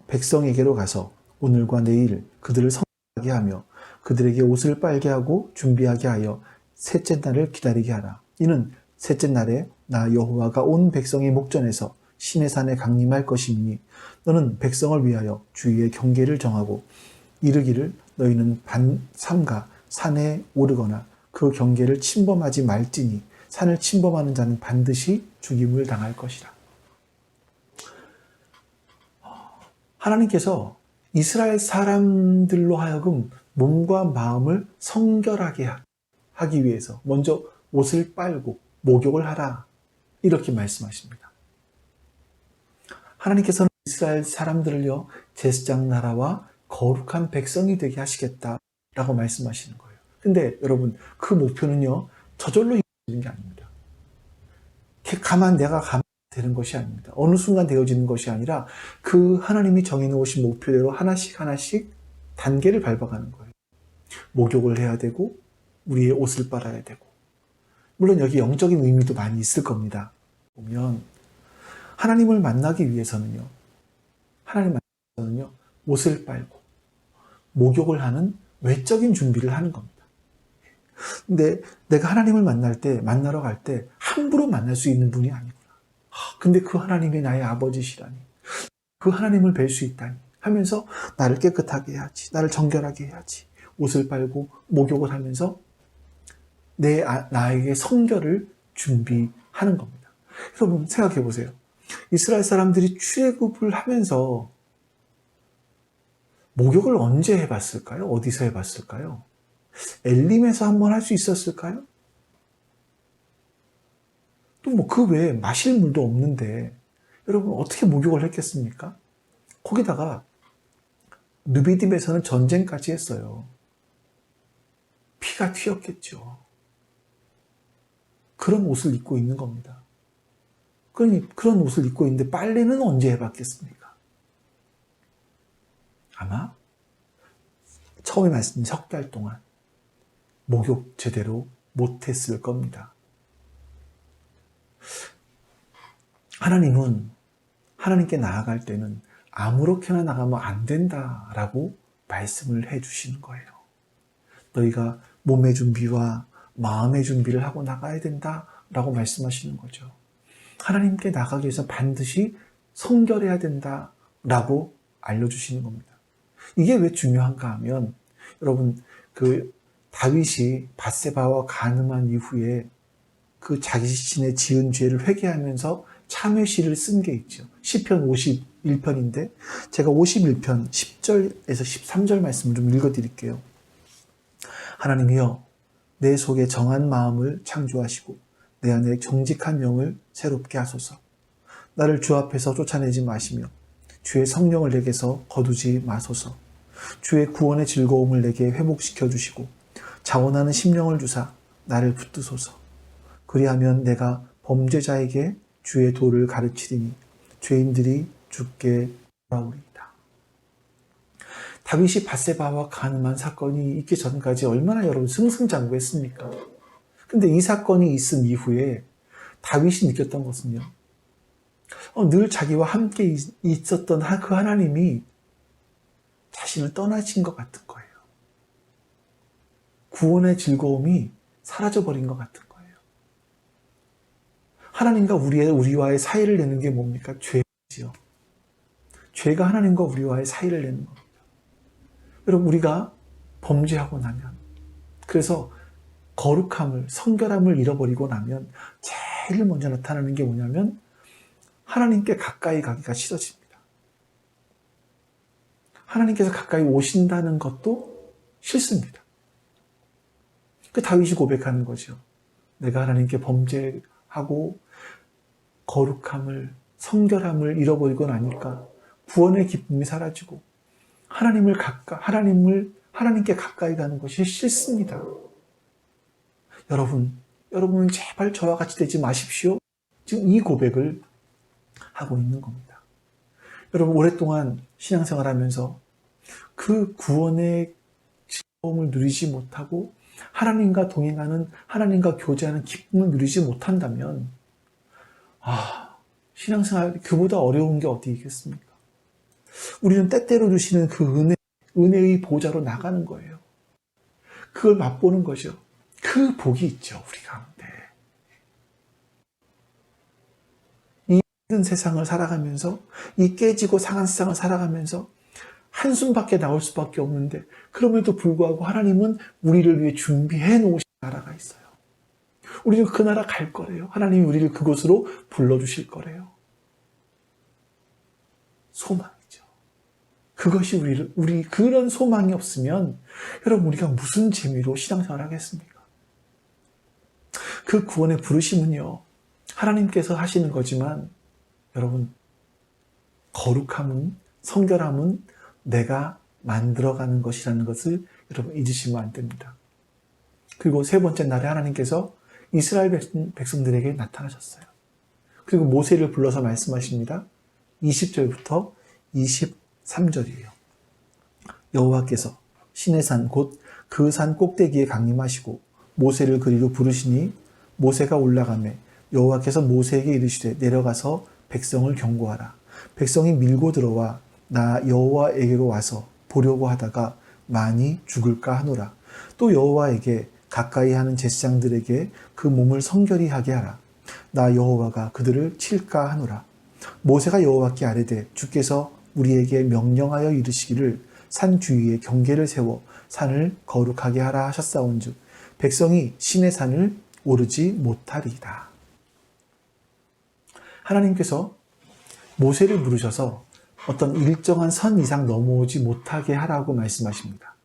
백성에게로 가서 오늘과 내일 그들을 성하게 하며 그들에게 옷을 빨게 하고 준비하게 하여 셋째 날을 기다리게 하라. 이는 셋째 날에 나 여호와가 온 백성의 목전에서 시내산에 강림할 것이니 너는 백성을 위하여 주위의 경계를 정하고 이르기를 너희는 삼가 산에 오르거나 그 경계를 침범하지 말지니 산을 침범하는 자는 반드시 죽임을 당할 것이라. 하나님께서 이스라엘 사람들로 하여금 몸과 마음을 성결하게 하기 위해서 먼저 옷을 빨고 목욕을 하라 이렇게 말씀하십니다. 하나님께서는 이스라엘 사람들을요 제사장 나라와 거룩한 백성이 되게 하시겠다라고 말씀하시는 거예요. 근데 여러분 그 목표는요 저절로 이루어지는 게 아닙니다. 내가 가만 되는 것이 아닙니다. 어느 순간 되어지는 것이 아니라 그 하나님이 정해놓으신 목표대로 하나씩 단계를 밟아가는 거예요. 목욕을 해야 되고 우리의 옷을 빨아야 되고 물론 여기 영적인 의미도 많이 있을 겁니다. 보면 하나님을 만나기 위해서는요 옷을 빨고 목욕을 하는 외적인 준비를 하는 겁니다. 근데 내가 하나님을 만나러 갈 때 함부로 만날 수 있는 분이 아니구나. 근데 그 하나님이 나의 아버지시라니 그 하나님을 뵐 수 있다니 하면서 나를 깨끗하게 해야지, 나를 정결하게 해야지, 옷을 빨고 목욕을 하면서 나에게 성결을 준비하는 겁니다. 여러분 생각해 보세요. 이스라엘 사람들이 출애굽을 하면서 목욕을 언제 해봤을까요? 어디서 해봤을까요? 엘림에서 한번 할 수 있었을까요? 또 뭐 그 외에 마실 물도 없는데 여러분 어떻게 목욕을 했겠습니까? 거기다가 느비딤에서는 전쟁까지 했어요. 피가 튀었겠죠. 그런 옷을 입고 있는 겁니다. 그러니 그런 옷을 입고 있는데 빨래는 언제 해봤겠습니까? 아마 처음에 말씀드린 석 달 동안 목욕 제대로 못했을 겁니다. 하나님은 하나님께 나아갈 때는 아무렇게나 나가면 안 된다라고 말씀을 해주시는 거예요. 너희가 몸의 준비와 마음의 준비를 하고 나가야 된다라고 말씀하시는 거죠. 하나님께 나가기 위해서 반드시 성결해야 된다라고 알려주시는 겁니다. 이게 왜 중요한가 하면 여러분 그 다윗이 밧세바와 간음한 이후에 그 자기 자신의 지은 죄를 회개하면서 참회시를 쓴 게 있죠. 시편 51편인데 제가 51편 10절에서 13절 말씀을 좀 읽어드릴게요. 하나님이여 내 속에 정한 마음을 창조하시고 내 안에 정직한 영을 새롭게 하소서. 나를 주 앞에서 쫓아내지 마시며 주의 성령을 내게서 거두지 마소서. 주의 구원의 즐거움을 내게 회복시켜 주시고 자원하는 심령을 주사 나를 붙드소서. 그리하면 내가 범죄자에게 주의 도를 가르치리니 죄인들이 주께 돌아오리이다. 다윗이 밧세바와 간음한 사건이 있기 전까지 얼마나 여러분 승승장구했습니까? 근데 이 사건이 있은 이후에 다윗이 느꼈던 것은요, 늘 자기와 함께 있었던 그 하나님이 자신을 떠나신 것 같은 거예요. 구원의 즐거움이 사라져버린 것 같은 거예요. 하나님과 우리와의 사이를 내는 게 뭡니까? 죄지요. 죄가 하나님과 우리와의 사이를 내는 겁니다. 여러분, 우리가 범죄하고 나면, 그래서 거룩함을, 성결함을 잃어버리고 나면 제일 먼저 나타나는 게 뭐냐면 하나님께 가까이 가기가 싫어집니다. 하나님께서 가까이 오신다는 것도 싫습니다. 그 다윗이 고백하는 거죠. 내가 하나님께 범죄하고 거룩함을, 성결함을 잃어버리고 나니까 구원의 기쁨이 사라지고 하나님께 가까이 가는 것이 싫습니다. 여러분은 제발 저와 같이 되지 마십시오. 지금 이 고백을 하고 있는 겁니다. 여러분, 오랫동안 신앙생활 하면서 그 구원의 즐거움을 누리지 못하고 하나님과 동행하는, 하나님과 교제하는 기쁨을 누리지 못한다면, 신앙생활 그보다 어려운 게 어디 있겠습니까? 우리는 때때로 주시는 그 은혜의 보좌로 나가는 거예요. 그걸 맛보는 거죠. 그 복이 있죠, 우리 가운데. 이 힘든 세상을 살아가면서, 이 깨지고 상한 세상을 살아가면서 한숨밖에 나올 수밖에 없는데, 그럼에도 불구하고 하나님은 우리를 위해 준비해 놓으신 나라가 있어요. 우리는 그 나라 갈 거래요. 하나님이 우리를 그곳으로 불러주실 거래요. 소망이죠. 그것이 우리 그런 소망이 없으면 여러분, 우리가 무슨 재미로 신앙생활 하겠습니까? 그 구원의 부르심은요, 하나님께서 하시는 거지만 여러분, 거룩함은, 성결함은 내가 만들어가는 것이라는 것을 여러분 잊으시면 안 됩니다. 그리고 세 번째 날에 하나님께서 이스라엘 백성들에게 나타나셨어요. 그리고 모세를 불러서 말씀하십니다. 20절부터 23절이에요. 여호와께서 시내산 곧 그 산 꼭대기에 강림하시고 모세를 그리로 부르시니 모세가 올라가매 여호와께서 모세에게 이르시되 내려가서 백성을 경고하라. 백성이 밀고 들어와 나 여호와에게로 와서 보려고 하다가 많이 죽을까 하노라. 또 여호와에게 가까이 하는 제사장들에게 그 몸을 성결히 하게 하라. 나 여호와가 그들을 칠까 하노라. 모세가 여호와께 아뢰되 주께서 우리에게 명령하여 이르시기를 산 주위에 경계를 세워 산을 거룩하게 하라 하셨사온즉 백성이 신의 산을 오르지 못하리이다. 하나님께서 모세를 부르셔서 어떤 일정한 선 이상 넘어오지 못하게 하라고 말씀하십니다.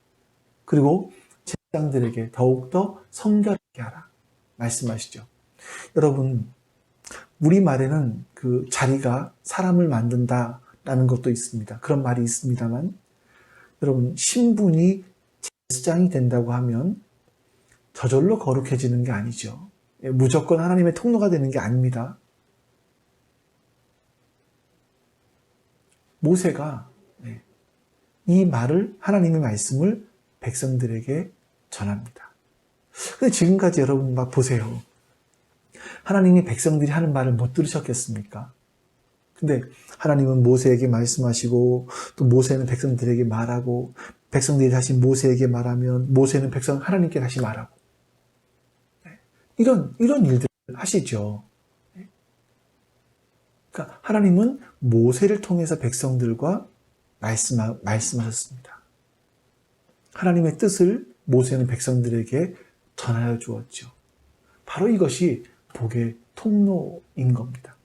그리고 제사장들에게 더욱더 성결하게 하라 말씀하시죠. 여러분, 우리말에는 그 자리가 사람을 만든다라는 것도 있습니다. 그런 말이 있습니다만, 여러분, 신분이 제사장이 된다고 하면 저절로 거룩해지는 게 아니죠. 무조건 하나님의 통로가 되는 게 아닙니다. 모세가 이 말을, 하나님의 말씀을 백성들에게 전합니다. 근데 지금까지 여러분 막 보세요. 하나님이 백성들이 하는 말을 못 들으셨겠습니까? 근데 하나님은 모세에게 말씀하시고, 또 모세는 백성들에게 말하고, 백성들이 다시 모세에게 말하면 모세는 하나님께 다시 말하고, 이런 일들을 하시죠. 그러니까 하나님은 모세를 통해서 백성들과 말씀하셨습니다. 하나님의 뜻을 모세는 백성들에게 전하여 주었죠. 바로 이것이 복의 통로인 겁니다.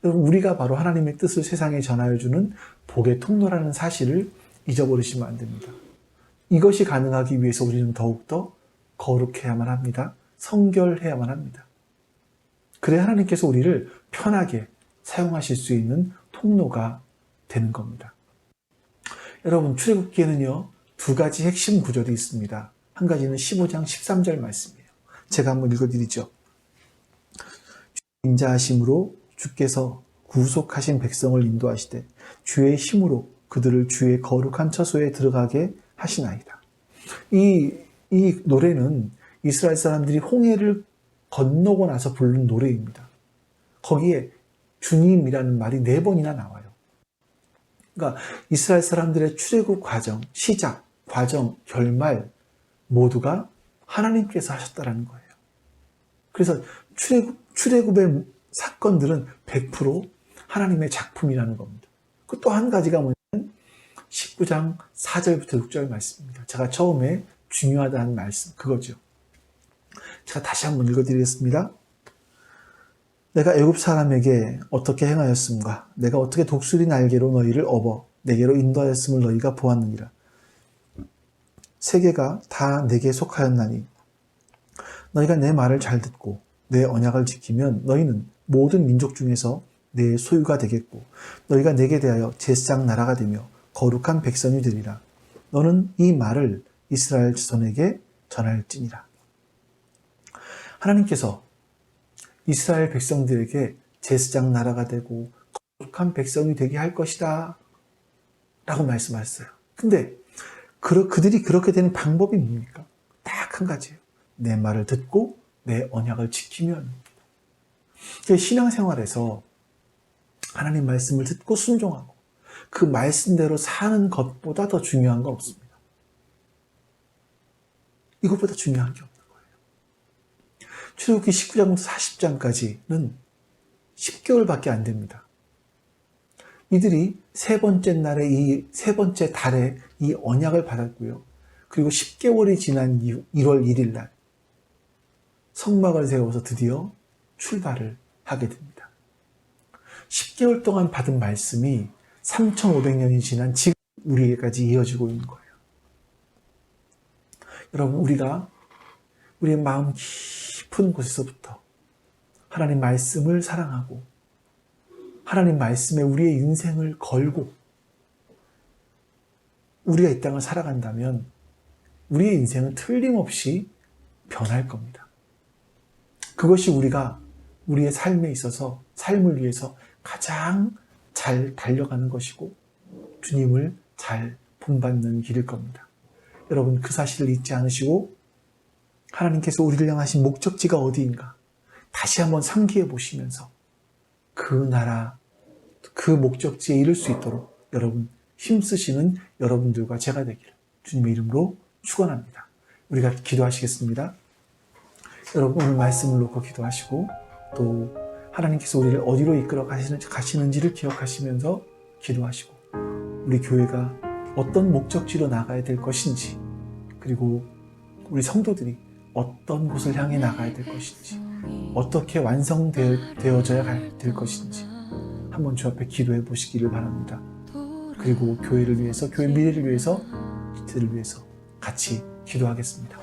여러분, 우리가 바로 하나님의 뜻을 세상에 전하여 주는 복의 통로라는 사실을 잊어버리시면 안 됩니다. 이것이 가능하기 위해서 우리는 더욱더 거룩해야만 합니다. 성결해야만 합니다. 그래야 하나님께서 우리를 편하게 사용하실 수 있는 통로가 되는 겁니다. 여러분, 출애굽기에는요, 두 가지 핵심 구절이 있습니다. 한 가지는 15장 13절 말씀이에요. 제가 한번 읽어드리죠. 인자하심으로 주께서 구속하신 백성을 인도하시되 주의 힘으로 그들을 주의 거룩한 처소에 들어가게 하시나이다. 이 노래는 이스라엘 사람들이 홍해를 건너고 나서 부른 노래입니다. 거기에 주님이라는 말이 4번이나 나와요. 그러니까 이스라엘 사람들의 출애굽 과정, 시작, 과정, 결말 모두가 하나님께서 하셨다라는 거예요. 그래서 출애굽의 사건들은 100% 하나님의 작품이라는 겁니다. 그 또 한 가지가 뭐냐면 19장 4절부터 6절 말씀입니다. 제가 처음에 중요하다는 말씀, 그거죠. 제가 다시 한번 읽어드리겠습니다. 내가 애굽 사람에게 어떻게 행하였음과 내가 어떻게 독수리 날개로 너희를 업어 내게로 인도하였음을 너희가 보았느니라. 세계가 다 내게 속하였나니 너희가 내 말을 잘 듣고 내 언약을 지키면 너희는 모든 민족 중에서 내 소유가 되겠고 너희가 내게 대하여 제사장 나라가 되며 거룩한 백성이 되리라. 너는 이 말을 이스라엘 자손에게 전할지니라. 하나님께서 이스라엘 백성들에게 제사장 나라가 되고 거룩한 백성이 되게 할 것이다 라고 말씀하셨어요. 근데 그들이 그렇게 되는 방법이 뭡니까? 딱 한 가지예요. 내 말을 듣고 내 언약을 지키면. 신앙생활에서 하나님 말씀을 듣고 순종하고 그 말씀대로 사는 것보다 더 중요한 건 없습니다. 이것보다 중요한 게 없는 거예요. 출애굽기 19장부터 40장까지는 10개월밖에 안 됩니다. 이들이 세 번째 달에 이 언약을 받았고요. 그리고 10개월이 지난 1월 1일 날 성막을 세워서 드디어 출발을 하게 됩니다. 10개월 동안 받은 말씀이 3,500년이 지난 지금 우리에게까지 이어지고 있는 거예요. 여러분, 우리의 마음 깊은 곳에서부터 하나님 말씀을 사랑하고 하나님 말씀에 우리의 인생을 걸고 우리가 이 땅을 살아간다면 우리의 인생은 틀림없이 변할 겁니다. 그것이 우리의 삶에 있어서, 삶을 위해서 가장 잘 달려가는 것이고 주님을 잘 본받는 길일 겁니다. 여러분, 그 사실을 잊지 않으시고 하나님께서 우리를 향하신 목적지가 어디인가 다시 한번 상기해 보시면서 그 나라, 그 목적지에 이룰 수 있도록 여러분 힘쓰시는 여러분들과 제가 되기를 주님의 이름으로 축원합니다. 우리가 기도하시겠습니다. 여러분, 오늘 말씀을 놓고 기도하시고 또 하나님께서 우리를 어디로 이끌어 가시는지를 기억하시면서 기도하시고 우리 교회가 어떤 목적지로 나가야 될 것인지 그리고 우리 성도들이 어떤 곳을 향해 나가야 될 것인지 어떻게 완성되어져야 될 것인지 한번 주 앞에 기도해 보시기를 바랍니다. 그리고 교회를 위해서, 교회 미래를 위해서, 저를 위해서 같이 기도하겠습니다.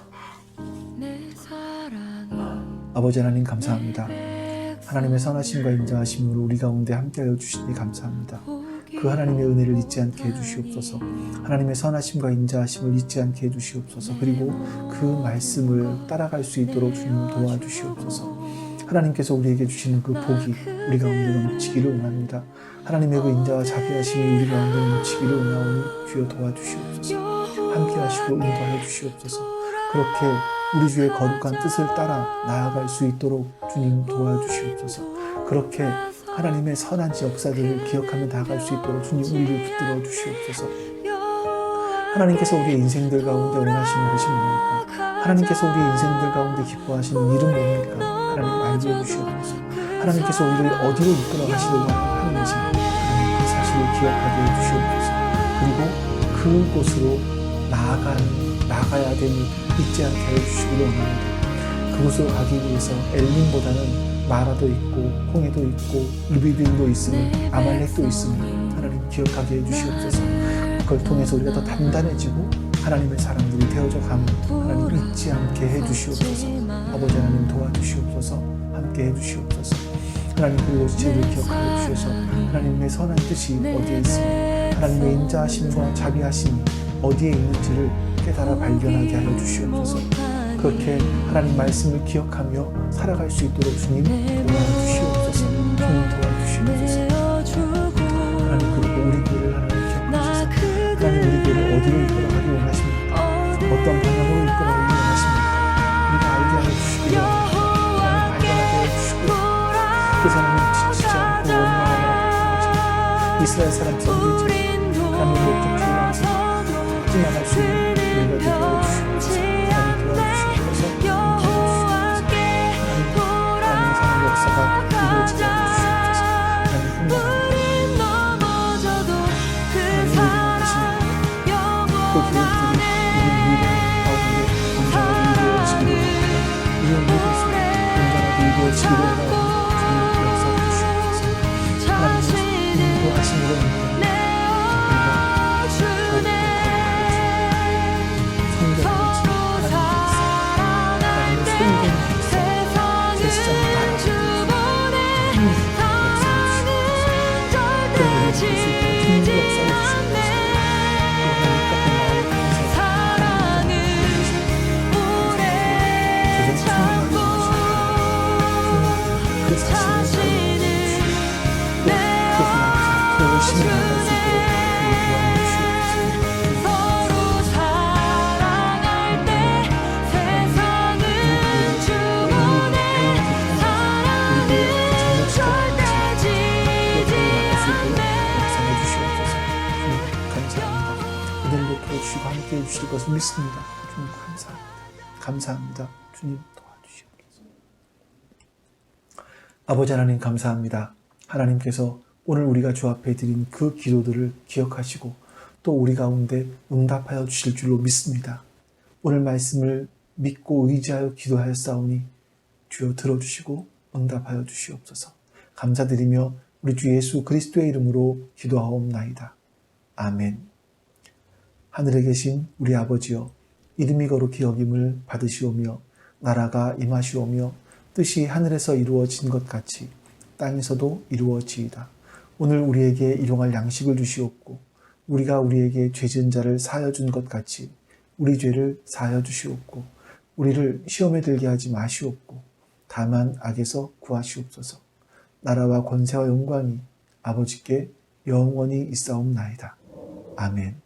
아버지 하나님 감사합니다. 하나님의 선하심과 인자하심으로 우리 가운데 함께하여 주시니 감사합니다. 그 하나님의 은혜를 잊지 않게 해주시옵소서. 하나님의 선하심과 인자하심을 잊지 않게 해주시옵소서. 그리고 그 말씀을 따라갈 수 있도록 주님 도와주시옵소서. 하나님께서 우리에게 주시는 그 복이 우리 가운데 넘치기를 원합니다. 하나님의 그 인자와 자비하심이 우리 가운데 넘치기를 원하오니 주여 도와주시옵소서. 함께 하시고 인도하여 주시옵소서. 그렇게 우리 주의 거룩한 뜻을 따라 나아갈 수 있도록 주님 도와주시옵소서. 그렇게 하나님의 선한 역사들을 기억하며 나아갈 수 있도록 주님 우리를 붙들어 주시옵소서. 하나님께서 우리의 인생들 가운데 원하시는 것이 뭡니까? 하나님께서 우리의 인생들 가운데 기뻐하시는 일은 뭡니까? 하나님 알게 해주시옵소서. 하나님께서 우리를 어디로 이끌어 가시려고 하는지 하나님 그 사실을 기억하게 해주시옵소서. 그리고 그곳으로 나아가야 되니 잊지 않게 해주시기를 원합니다. 그곳으로 가기 위해서 엘림보다는 마라도 있고 홍해도 있고 루비빈도 있으니 아말렉도 있으니 하나님 기억하게 해주시옵소서. 그걸 통해서 우리가 더 단단해지고 하나님의 사람들이 되어져 가면 하나님 잊지 않게 해주시옵소서. 아버지 하나님 도와주시옵소서. 함께 해주시옵소서. 하나님 그리고 죄를 기억하여 주셔서 하나님의 선한 뜻이 어디에 있으며 하나님의 인자하심과 자비하심이 어디에 있는지를 깨달아 발견하게 하여 주시옵소서. 그렇게 하나님 말씀을 기억하며 살아갈 수 있도록 주님 도와주시옵소서. 주님 도와주시옵소서. 하나님 그리고 우리 교회를 하나님 기억하셔서 하나님 우리 교회를 어디로 이끌어가기 원하십니까? 어떤 방향으로 이끌어가기 원하십니까? 우리가 알게 하여 주시기를 원합니다. 하나님 발견하게 하여 주시고 그래서 하나님 지치지 않고 원망하거나 이스라엘 사람처럼 되지 하나님 목적지를 항상 잊지만 할 수 있는 우리가 되게 하여 주시옵소서. 하나님 도와주시옵소서. 하나님 사랑 역사가 이루어지게 하여 주시옵소서. 하나님 뿐만 아니라 그 기획들이 우리 미래 가운데 온전하게 이루어지기를 우리 미래 속에 온전하게 이루어지기를 원하오니 주님 역사해 주시옵소서. 하나님 인도하심으로 인해 우리가 복된 거룩하게 성경을 하나님의 소유된 역사 제사장 나라를 역사해 주시옵소서. 그런 우리를 볼수 있도록 주님 역사해 주시옵소서. 그 사실을 알고 또 열심히 나갈 수 있도록 우리 도와주시옵소서. 감사합니다. 은혜를 베풀어주시고 함께 해주실 것을 믿습니다. 주님 감사합니다. 감사합니다. 주님 도와주시옵소서. 아버지 하나님 감사합니다. 하나님께서 오늘 우리가 주 앞에 드린 그 기도들을 기억하시고 또 우리 가운데 응답하여 주실 줄로 믿습니다. 오늘 말씀을 믿고 의지하여 기도하였사오니 주여 들어주시고 응답하여 주시옵소서. 감사드리며 우리 주 예수 그리스도의 이름으로 기도하옵나이다. 아멘. 하늘에 계신 우리 아버지여, 이름이 거룩히 여김을 받으시오며 나라가 임하시오며 뜻이 하늘에서 이루어진 것 같이 땅에서도 이루어지이다. 오늘 우리에게 일용할 양식을 주시옵고 우리가 우리에게 죄 지은 자를 사하여 준 것 같이 우리 죄를 사하여 주시옵고 우리를 시험에 들게 하지 마시옵고 다만 악에서 구하시옵소서. 나라와 권세와 영광이 아버지께 영원히 있사옵나이다. 아멘.